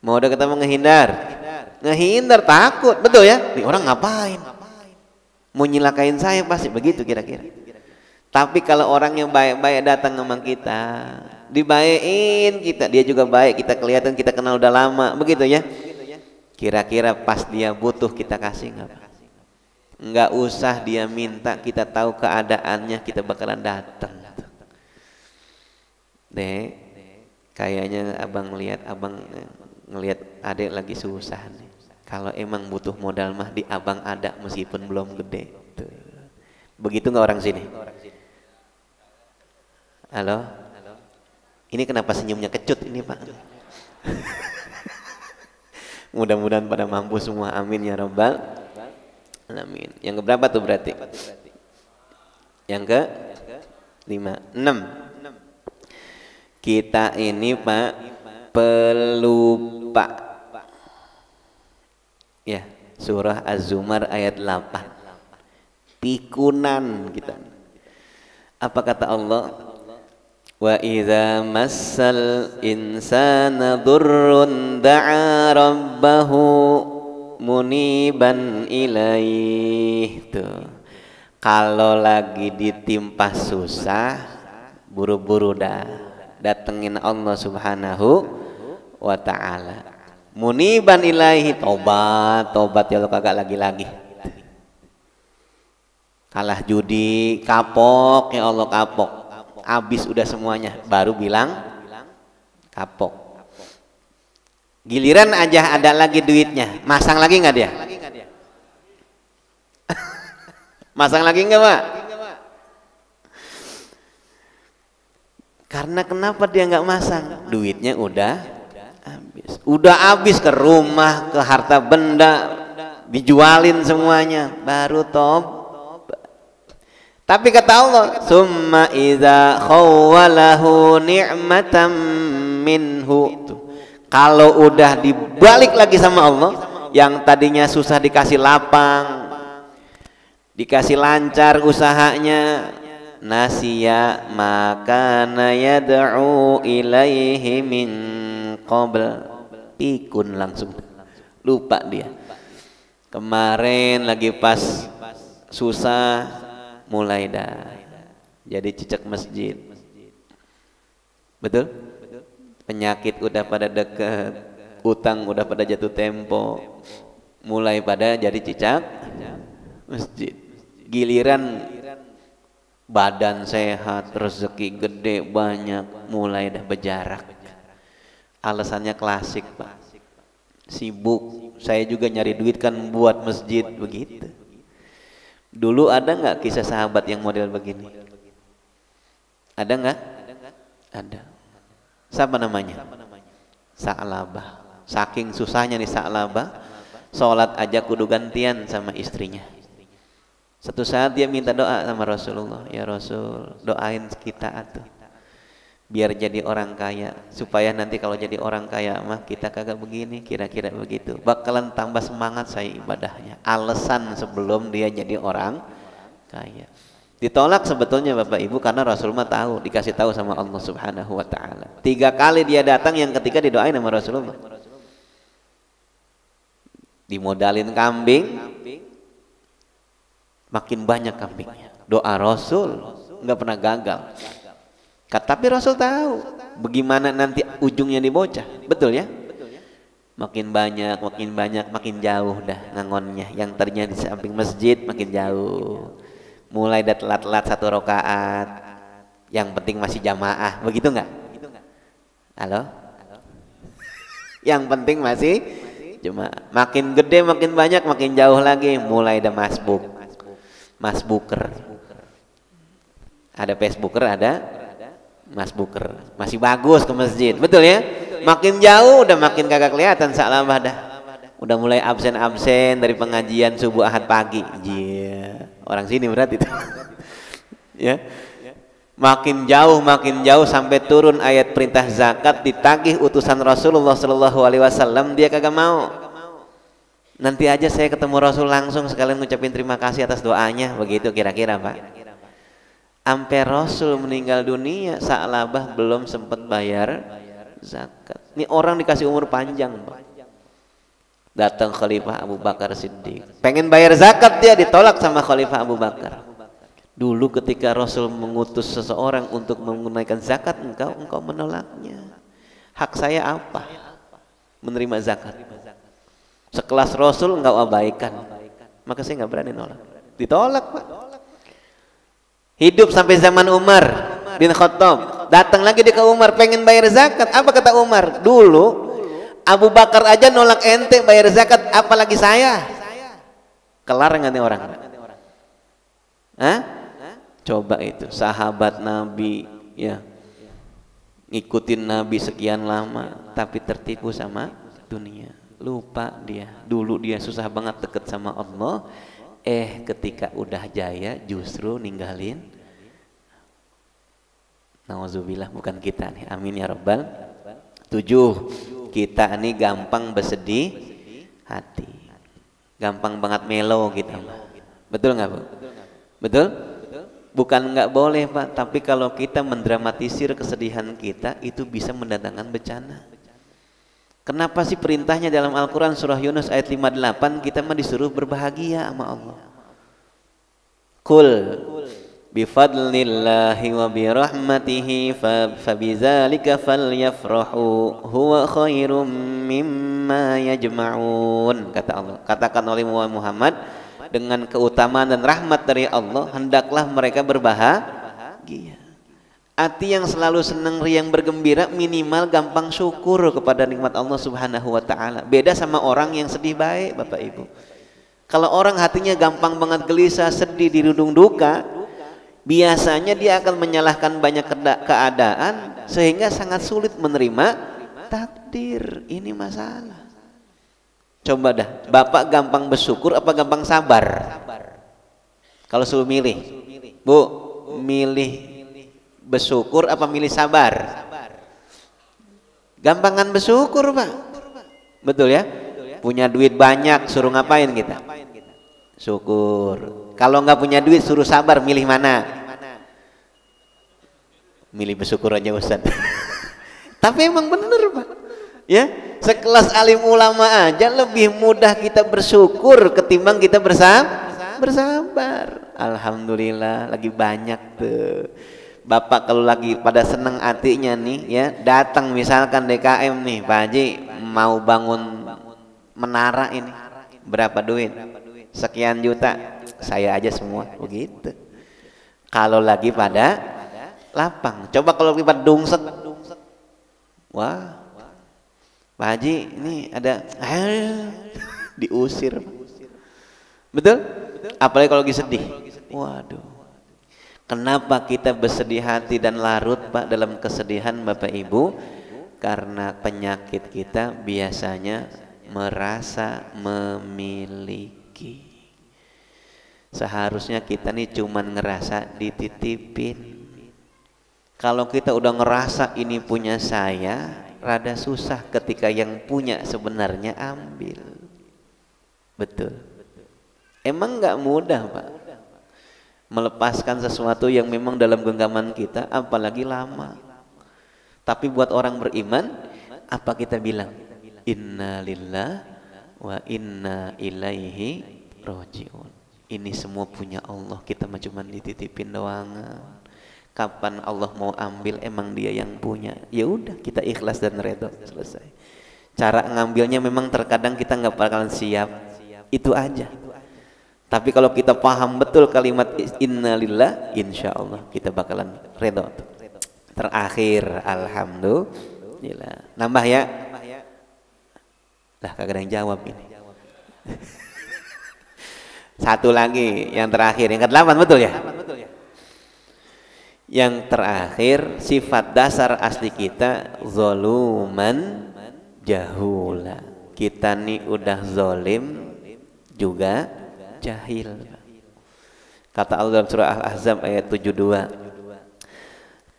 Mau deket apa ngehindar? Ngehindar, takut, betul ya? Nih orang ngapain? Mau nyilakain saya pasti begitu kira-kira. Tapi kalau orang yang baik-baik datang sama kita, dibaikin kita, dia juga baik, kita kelihatan kita kenal udah lama, begitu ya? Kira-kira pas dia butuh kita kasih nggak? Nggak usah dia minta, kita tahu keadaannya, kita bakalan datang. Dek, kayaknya abang ngelihat adik lagi susah nih. Kalau emang butuh modal mah di abang ada meskipun belum gede. Tuh. Begitu nggak orang sini? Halo? Ini kenapa senyumnya kecut ini, Pak? Mudah-mudahan pada mampu semua, amin ya rabbal alamin. Yang keberapa tuh berarti? Yang ke 6. Kita ini, Pak, pelupa. Ya, surah Az-Zumar ayat 8. Pikunan kita. Apa kata Allah? Wa idza massal insana durrun da'a rabbahu muniban ilaih. Tuh. Kalau lagi ditimpa susah, buru-buru dah datengin Allah Subhanahu wa taala. Muniban ilaihi, tobat ya lo kagak lagi-lagi. Kalah judi, kapok ya Allah, kapok. Habis udah semuanya, baru bilang kapok. Giliran aja ada lagi duitnya, masang lagi nggak dia? Masang lagi nggak, Pak? Karena kenapa dia nggak masang? Duitnya udah habis ke rumah, ke harta benda, dijualin semuanya, baru Tapi kata Allah, summa idza khawwalahu ni'matan minhu. Kalau udah dibalik lagi sama Allah, yang tadinya susah dikasih lapang, dikasih lancar usahanya, nasiya maka yad'u ilaihi min qabl. Pikun langsung, lupa dia. Kemarin lagi pas susah, mulai dah jadi cicak masjid. Betul? Penyakit udah pada deket, utang udah pada jatuh tempo, mulai pada jadi cicak masjid. Giliran badan sehat, rezeki gede banyak, mulai dah berjarak. Alasannya klasik, Pak. Sibuk, saya juga nyari duit kan buat masjid, begitu. Dulu ada nggak kisah sahabat yang model begini? Ada nggak? Ada. Siapa namanya? Sa'labah. Saking susahnya nih Sa'labah, sholat aja kudu gantian sama istrinya. Satu saat dia minta doa sama Rasulullah, ya Rasul, doain kita atuh, biar jadi orang kaya, supaya nanti kalau jadi orang kaya mah kita kagak begini, kira-kira begitu. Bakalan tambah semangat saya ibadahnya. Alasan sebelum dia jadi orang kaya. Ditolak sebetulnya Bapak Ibu karena Rasulullah tahu, dikasih tahu sama Allah Subhanahu wa taala. 3 kali dia datang, yang ketiga didoain sama Rasulullah. Dimodalin kambing, makin banyak kambingnya. Doa Rasul nggak pernah gagal. Tapi Rasul tahu bagaimana nanti ujungnya di bocah, betul ya? Makin banyak, makin jauh dah ngangonnya. Yang tadinya di samping masjid makin jauh. Mulai dah telat-telat 1 rakaat. Yang penting masih jamaah, begitu nggak? Halo? Yang penting masih jamaah. Makin gede, makin banyak, makin jauh lagi. Mulai dah masbuker. Ada Facebooker, ada masbuker. Masih bagus ke masjid, betul ya? Makin jauh udah makin kagak kelihatan Sa'labah dah. Udah mulai absen dari pengajian subuh Ahad pagi. Iya, orang sini berarti itu. Ya. Makin jauh sampai turun ayat perintah zakat, ditagih utusan Rasulullah Shallallahu Alaihi Wasallam, dia kagak mau. Nanti aja saya ketemu Rasul langsung sekalian ngucapin terima kasih atas doanya, begitu kira-kira Pak. Sampai Rasul meninggal dunia, Sa'labah belum sempat bayar zakat. Ini orang dikasih umur panjang, Pak. Datang Khalifah Abu Bakar Siddiq, pengen bayar zakat, dia ditolak sama Khalifah Abu Bakar. Dulu ketika Rasul mengutus seseorang untuk menunaikan zakat, engkau menolaknya. Hak saya apa? Menerima zakat. Sekelas Rasul engkau abaikan, maka saya nggak berani nolak. Ditolak, Pak. Hidup sampai zaman Umar bin Khattab. Datang lagi dia ke Umar, pengen bayar zakat. Apa kata Umar? Dulu Abu Bakar aja nolak ente bayar zakat, apalagi saya. Kelar nggak nih orang? Hah? Coba itu sahabat Nabi ya, ngikutin Nabi sekian lama, tapi tertipu sama dunia. Lupa dia, dulu dia susah banget deket sama Allah. Ketika udah jaya justru ninggalin. Nauzubillah, bukan kita nih, amin ya rabbal. 7, kita nih gampang bersedih hati, gampang banget melo kita, betul nggak Bu? Betul? Bukan nggak boleh Pak, tapi kalau kita mendramatisir kesedihan kita itu bisa mendatangkan bencana. Kenapa sih perintahnya dalam Al-Quran surah Yunus ayat 58 kita mah disuruh berbahagia sama Allah? Qul bifadlillahi wa birahmatihi fabizalika falyafrahu huwa khairum mimma yajma'un. Kata Allah, katakan oleh Muhammad, dengan keutamaan dan rahmat dari Allah hendaklah mereka berbahagia. Hati yang selalu senang, riang, bergembira, minimal gampang syukur kepada nikmat Allah Subhanahu wa taala. Beda sama orang yang sedih baik, Bapak Ibu. Kalau orang hatinya gampang banget gelisah, sedih, dirundung duka, biasanya dia akan menyalahkan banyak keadaan sehingga sangat sulit menerima takdir. Ini masalah. Coba dah, Bapak gampang bersyukur apa gampang sabar? Kalau suruh milih, Bu, milih bersyukur apa milih sabar? Gampangan bersyukur Pak, betul ya? Punya duit banyak suruh ngapain kita? Syukur. Kalau nggak punya duit suruh sabar, milih mana? Milih bersyukur aja Ustaz. Tapi emang bener Pak ya, sekelas alim ulama aja lebih mudah kita bersyukur ketimbang kita bersabar. Alhamdulillah lagi banyak tuh Bapak kalau lagi pada seneng hatinya nih ya, datang misalkan DKM nih, Pak Haji mau bangun menara ini, Berapa duit? Sekian juta. Saya aja semua. Begitu. Kalau lagi pada lapang. Coba kalau lagi pada dungsek. Wah, Pak Haji ini ada diusir. Betul? Apalagi kalau lagi sedih. Waduh. Kenapa kita bersedih hati dan larut Pak dalam kesedihan Bapak Ibu? Karena penyakit kita biasanya merasa memiliki. Seharusnya kita nih cuman ngerasa dititipin. Kalau kita udah ngerasa ini punya saya, rada susah ketika yang punya sebenarnya ambil. Betul. Emang nggak mudah Pak melepaskan sesuatu yang memang dalam genggaman kita, apalagi lama. Tapi buat orang beriman, apa kita bilang? Inna lillah wa inna ilaihi roji'un. Ini semua punya Allah, kita cuma dititipin doang. Kapan Allah mau ambil, emang dia yang punya. Ya udah, kita ikhlas dan redha, selesai. Cara ngambilnya memang terkadang kita nggak bakalan siap, itu aja. Tapi kalau kita paham betul kalimat innalillah, insya Allah kita bakalan redha. Terakhir, alhamdulillah. Nambah ya? Lah kagak ada yang jawab ini. Satu lagi, yang terakhir, yang ke-8 betul ya? Yang terakhir, sifat dasar asli kita zoluman jahula. Kita nih udah zolim juga jahil. Kata Allah dalam surah Al-Ahzab ayat 72,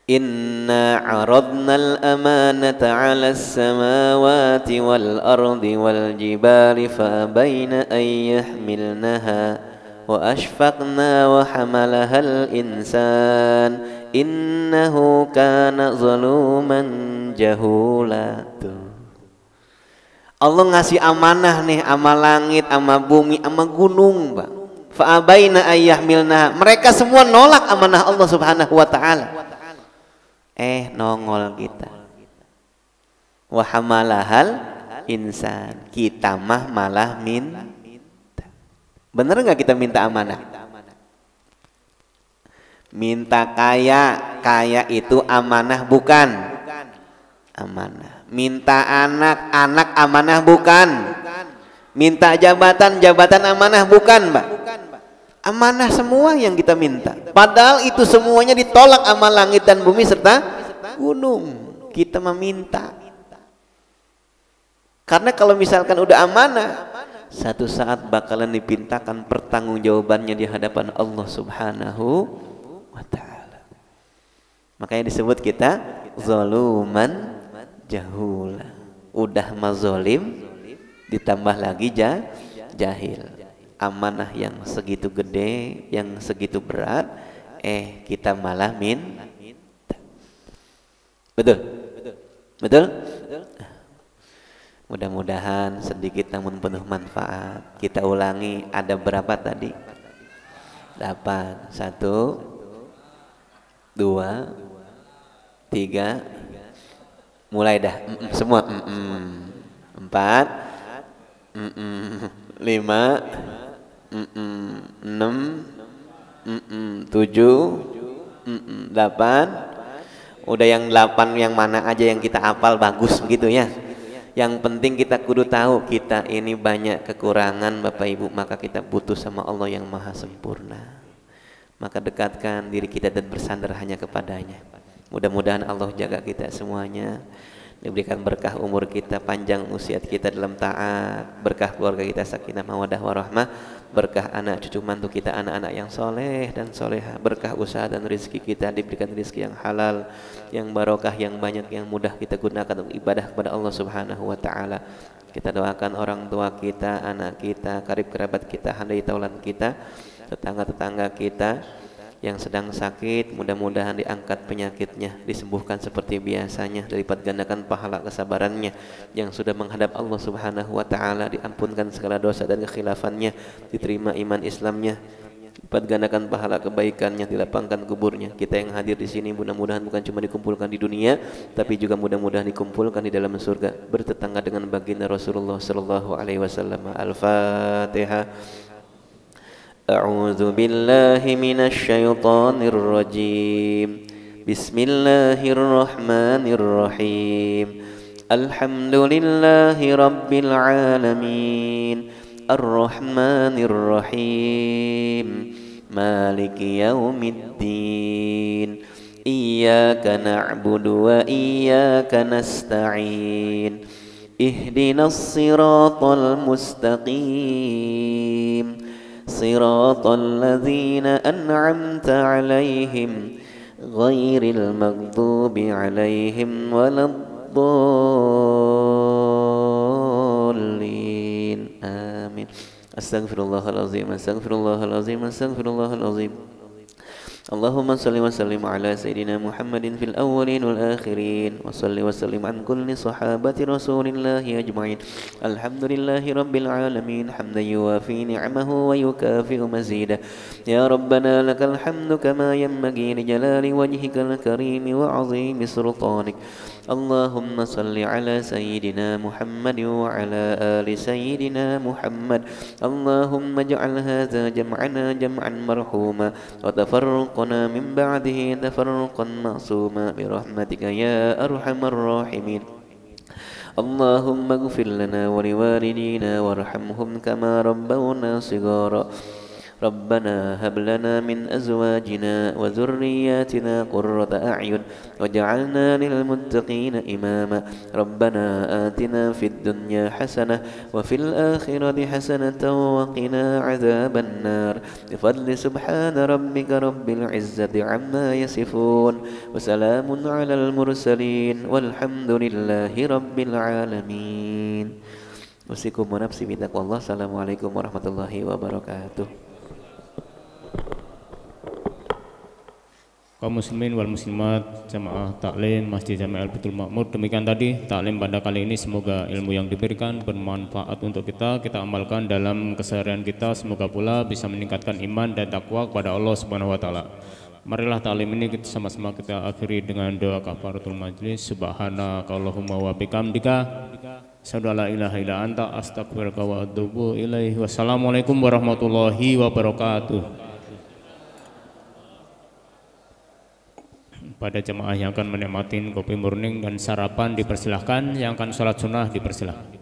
Inna aradna al-amanata 'ala as-samawati wal ardi wal jibali fa abayna an yahmilnaha wa ashfaqna wa hamalaha al-insan innahu kana zaluman jahula. Allah ngasih amanah nih sama langit, sama bumi, sama gunung, Pak. Fa abayna an yahmilnaha. Mereka semua nolak amanah Allah Subhanahu wa taala. Nongol kita. Wa hamalahal insan. Kita mah malah minta. Bener nggak kita minta amanah? Minta kaya, kaya itu amanah bukan? Amanah. Minta anak, anak amanah bukan? Minta jabatan, jabatan amanah bukan, Mbak? Amanah semua yang kita minta. Padahal itu semuanya ditolak sama langit dan bumi serta gunung. Kita meminta. Karena kalau misalkan udah amanah, satu saat bakalan dipintakan pertanggungjawabannya di hadapan Allah Subhanahu wa ta'ala. Makanya disebut kita zaluman jahula. Udah mazolim ditambah lagi jahil. Amanah yang segitu gede, yang segitu berat, kita malah betul? Betul? Mudah-mudahan sedikit namun penuh manfaat. Kita ulangi, ada berapa tadi? 8. 1 2 3. Mulai dah, semua 4 5 6 7 8. Udah yang 8 yang mana aja yang kita hafal bagus begitu ya. Yang penting kita kudu tahu kita ini banyak kekurangan Bapak Ibu, maka kita butuh sama Allah yang maha sempurna. Maka dekatkan diri kita dan bersandar hanya kepadanya. Mudah-mudahan Allah jaga kita semuanya, diberikan berkah umur kita, panjang usia kita dalam taat, berkah keluarga kita sakinah mawaddah warahmah, berkah anak cucu mantu kita anak-anak yang soleh dan soleha, berkah usaha dan rezeki kita diberikan rezeki yang halal, yang barokah, yang banyak, yang mudah kita gunakan untuk ibadah kepada Allah Subhanahu wa taala. Kita doakan orang tua kita, anak kita, karib kerabat kita, handai taulan kita, tetangga-tetangga kita yang sedang sakit, mudah-mudahan diangkat penyakitnya, disembuhkan seperti biasanya, dilipat gandakan pahala kesabarannya. Yang sudah menghadap Allah Subhanahu wa taala, diampunkan segala dosa dan kekhilafannya, diterima iman Islamnya, lipat gandakan pahala kebaikannya, dilapangkan kuburnya. Kita yang hadir di sini mudah-mudahan bukan cuma dikumpulkan di dunia, tapi juga mudah-mudahan dikumpulkan di dalam surga bertetangga dengan baginda Rasulullah sallallahu alaihi wasallam. Al-Fatihah. A'udzu billahi minasy syaithanir rajim. Bismillahirrahmanirrahim. Alhamdulillahi rabbil alamin. Ar-Rahmanir Rahim. Maliki yaumiddin. Iyyaka na'budu wa iyyaka nasta'in. Ihdinas siratal mustaqim. Siratal ladzina an'amta 'alaihim ghairil maghdubi 'alaihim waladdallin. Amin. Astaghfirullahalazim, astaghfirullahalazim, astaghfirullahalazim. Allahumma salli wa sallim ala sayyidina Muhammadin fil awwalin wal akhirin wa salli wa sallim an kulli sahabati rasulillahi ajma'in. Alhamdulillahi rabbil alamin hamdan yuwafi ni'amahu wa yukafi'u mazidah. Ya Rabbana lakal hamdu kama yanbaghi li jalali wajhikal karimi wa 'azimi sultanik. Allahumma salli ala sayyidina Muhammad wa ala ali sayyidina Muhammad. Allahumma ij'al hadza jam'ana jam'an marhuma wa tafarruqana min ba'dihi tafarruqan ma'suma bi rahmatika ya arhamar rahimin. Allahumma ighfir lana wa liwalidina warhamhum kama rabbawna shighara. ربنا هب لنا من أزواجنا وذرياتنا قرة أعين واجعلنا للمتقين إماما ربنا آتنا في الدنيا حسنة وفي الآخرة حسنة وقنا عذاب النار بفضل سبحان ربك رب العزة عما يصفون وسلام على المرسلين والحمد لله رب العالمين. أوصيكم ونفسي بتقوى الله. السلام عليكم ورحمة الله وبركاته. Kaum muslimin wal muslimat, jamaah taklim Masjid Jami' Al-Baitul Ma'mur, demikian tadi taklim pada kali ini. Semoga ilmu yang diberikan bermanfaat untuk kita amalkan dalam keseharian kita. Semoga pula bisa meningkatkan iman dan takwa kepada Allah Subhanahu wa taala. Marilah taklim ini kita sama-sama kita akhiri dengan doa kafaratul majlis. Subhanakallahumma wa bihamdika asyhadu an la ilaha illa anta astaghfiruka wa atubu ilaihi. Wassalamualaikum warahmatullahi wabarakatuh. Pada jemaah yang akan menikmati kopi morning dan sarapan dipersilahkan, yang akan sholat sunnah dipersilahkan.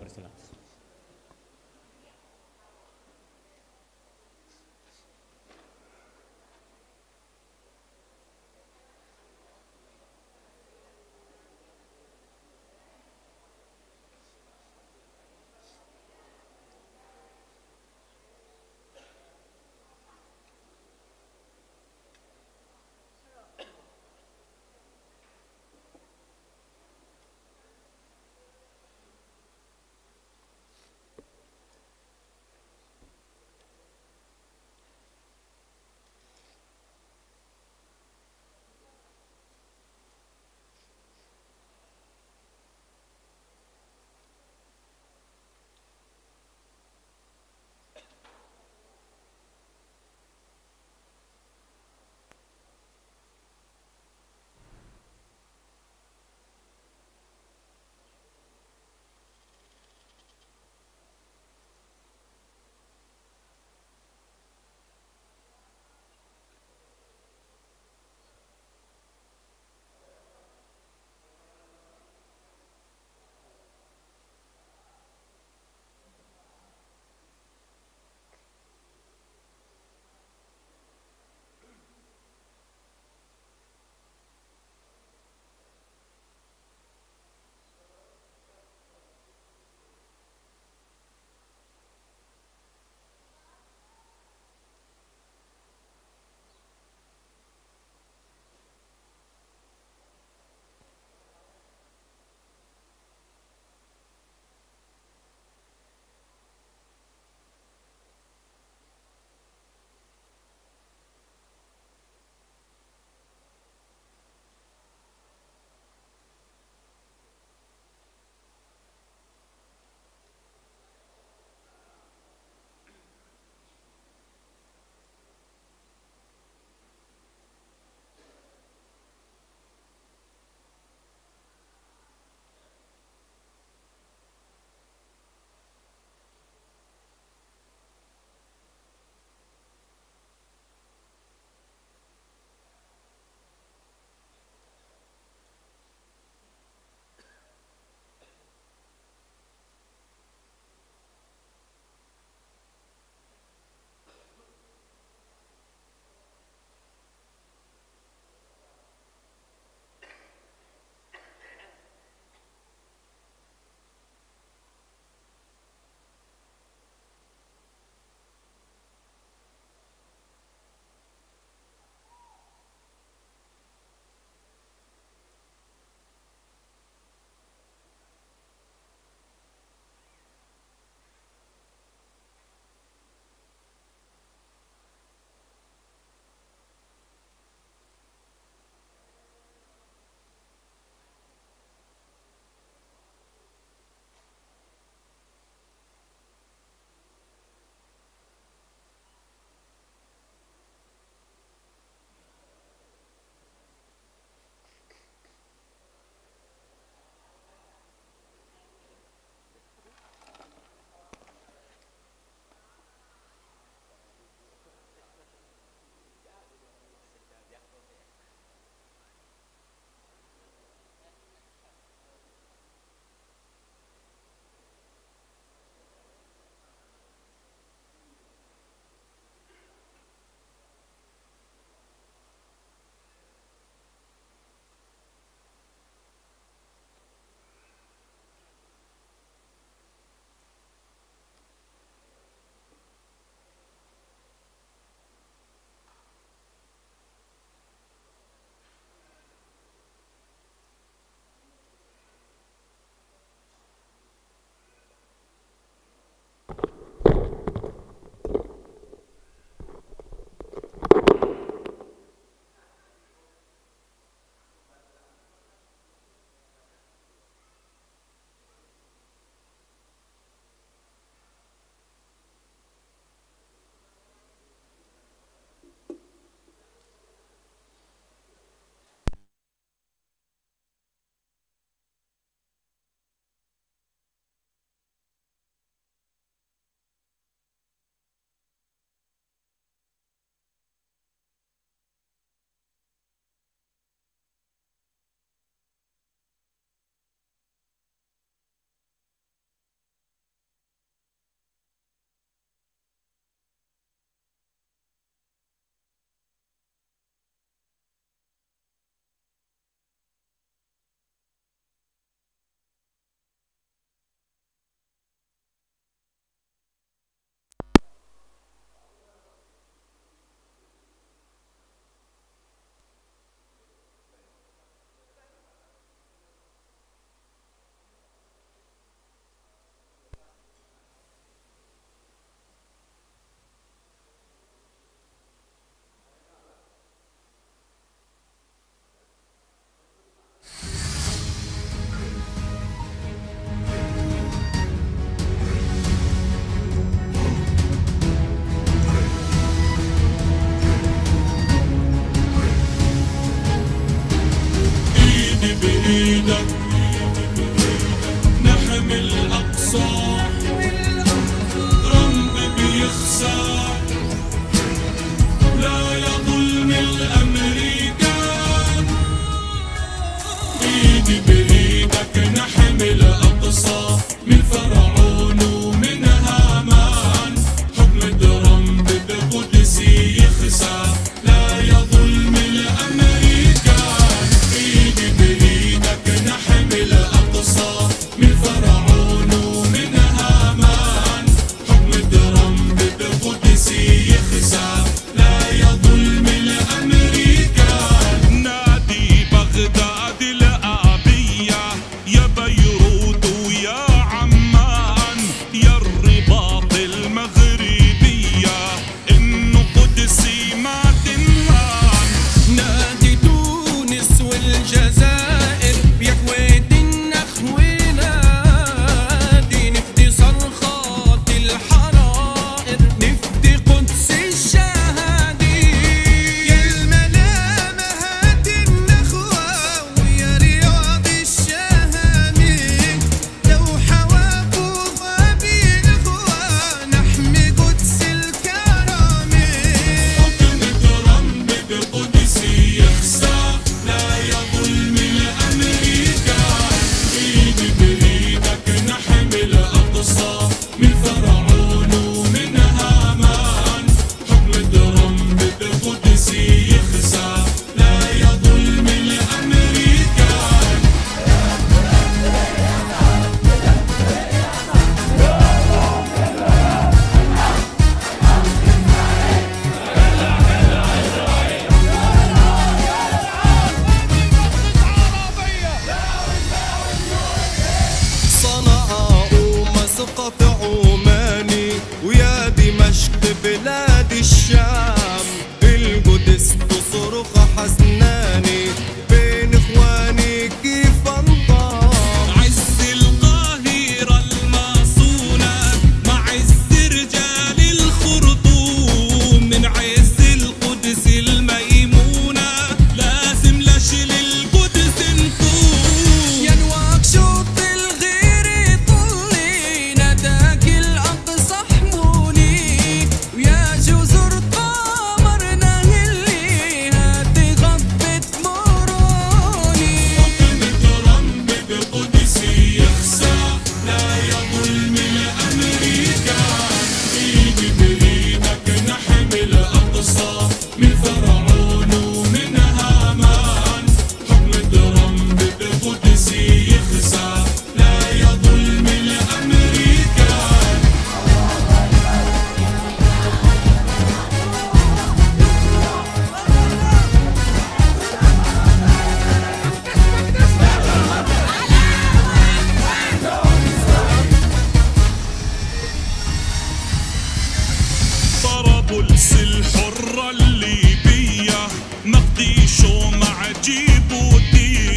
عيشوا مع جيبوتي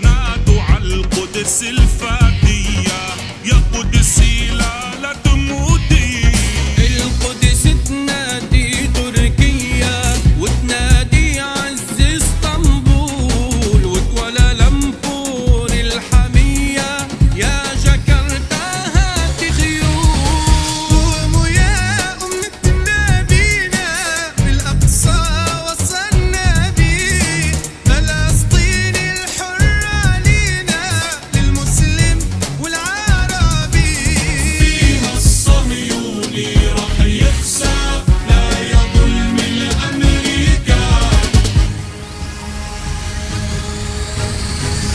نادوا على القدس الفادية يا قدسي لا تموتي. القدس تنادي تركيا وتنادي عز اسطنبول وكوالالمبور الحمية يا جاكرتا هاتي خيول. قوموا يا أمة نبينا بالأقصى وصلنا بيه فلسطين الحرة لينا للمسلم والعربي. فيها الصهيوني راح يخسى لا يظلم الأمريكان.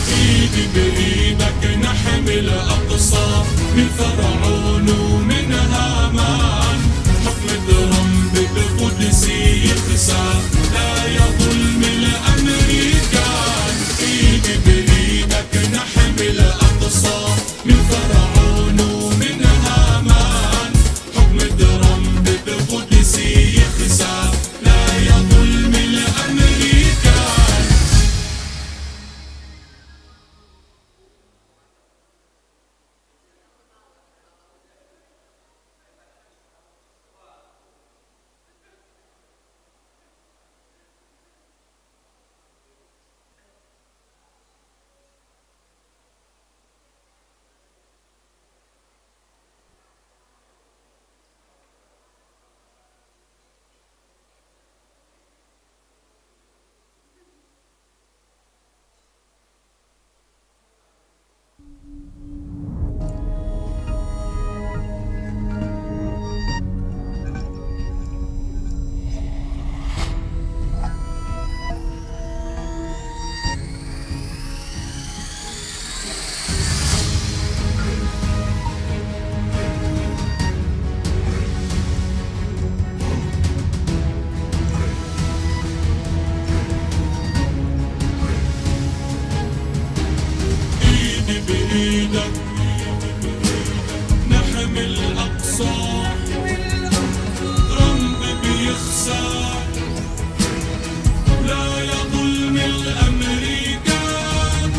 إيدي بإيدك نحمي الأقصى من فرعون ومن هامان. حكم ترامب بالقدس يخسى لا يظلم الأمريكان. إيدي بإيدك نحمي الأقصى من فرعون ومن هامان. حكم ترامب بالقدس يخسى لا يظلم الأمريكان. بإيدك نحمي الأقصى. ترامب بيخسى لا يظلم الأمريكان.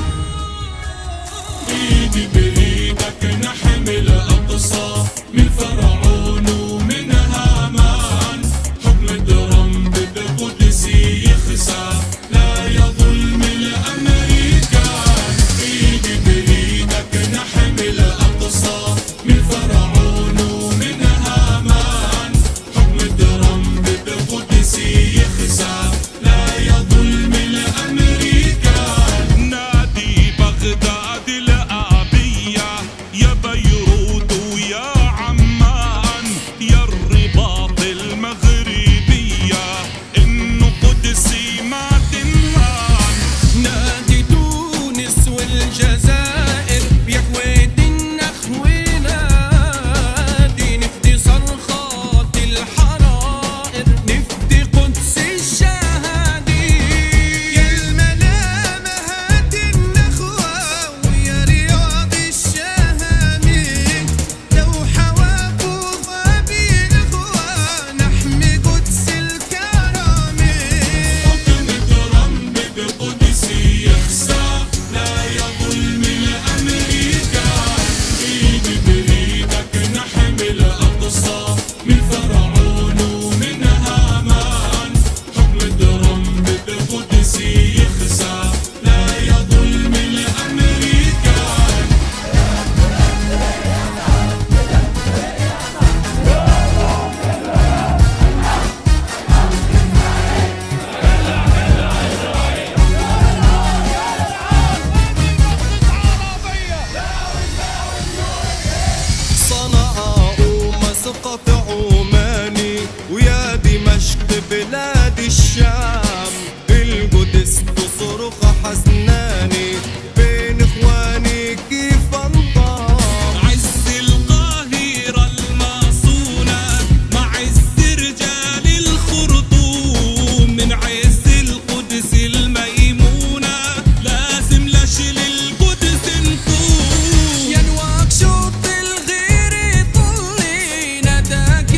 إيدي بإيدك نحمي الأقصى من فرعون ومن هامان. حكم ترامب بالقدس يخسى لا يظلم الأمريكان. إيدي بإيدك نحمي الأقصى من فرعون ومن هامان. حكم ترامب بالقدس يخسى لا يظلم الأمريكان. نادي بغداد الآبية يا بيروت ويا عمان يا الرباط المغربية إنه قدسي ما تنهان. نادي تونس والجزائر يا كويت النخوة نادي نفدي صرخات الحرائر نفدي قدس الشهادي. يا المنامة هات النخوة ويا رياض الشهامي لو حوافو ضابي إخوة نحمي قدس الكرامي. حكم ترامب بالقدس يخسى لا يظلم الأمريكان. إيدي بإيدك نحمي الأقصى من فرعون ومن هامان. حكم ترامب بالقدس يخسى لا يظلم الأمريكان. صنعاء ومسقط عماني ويا دمشق بلاد الشام.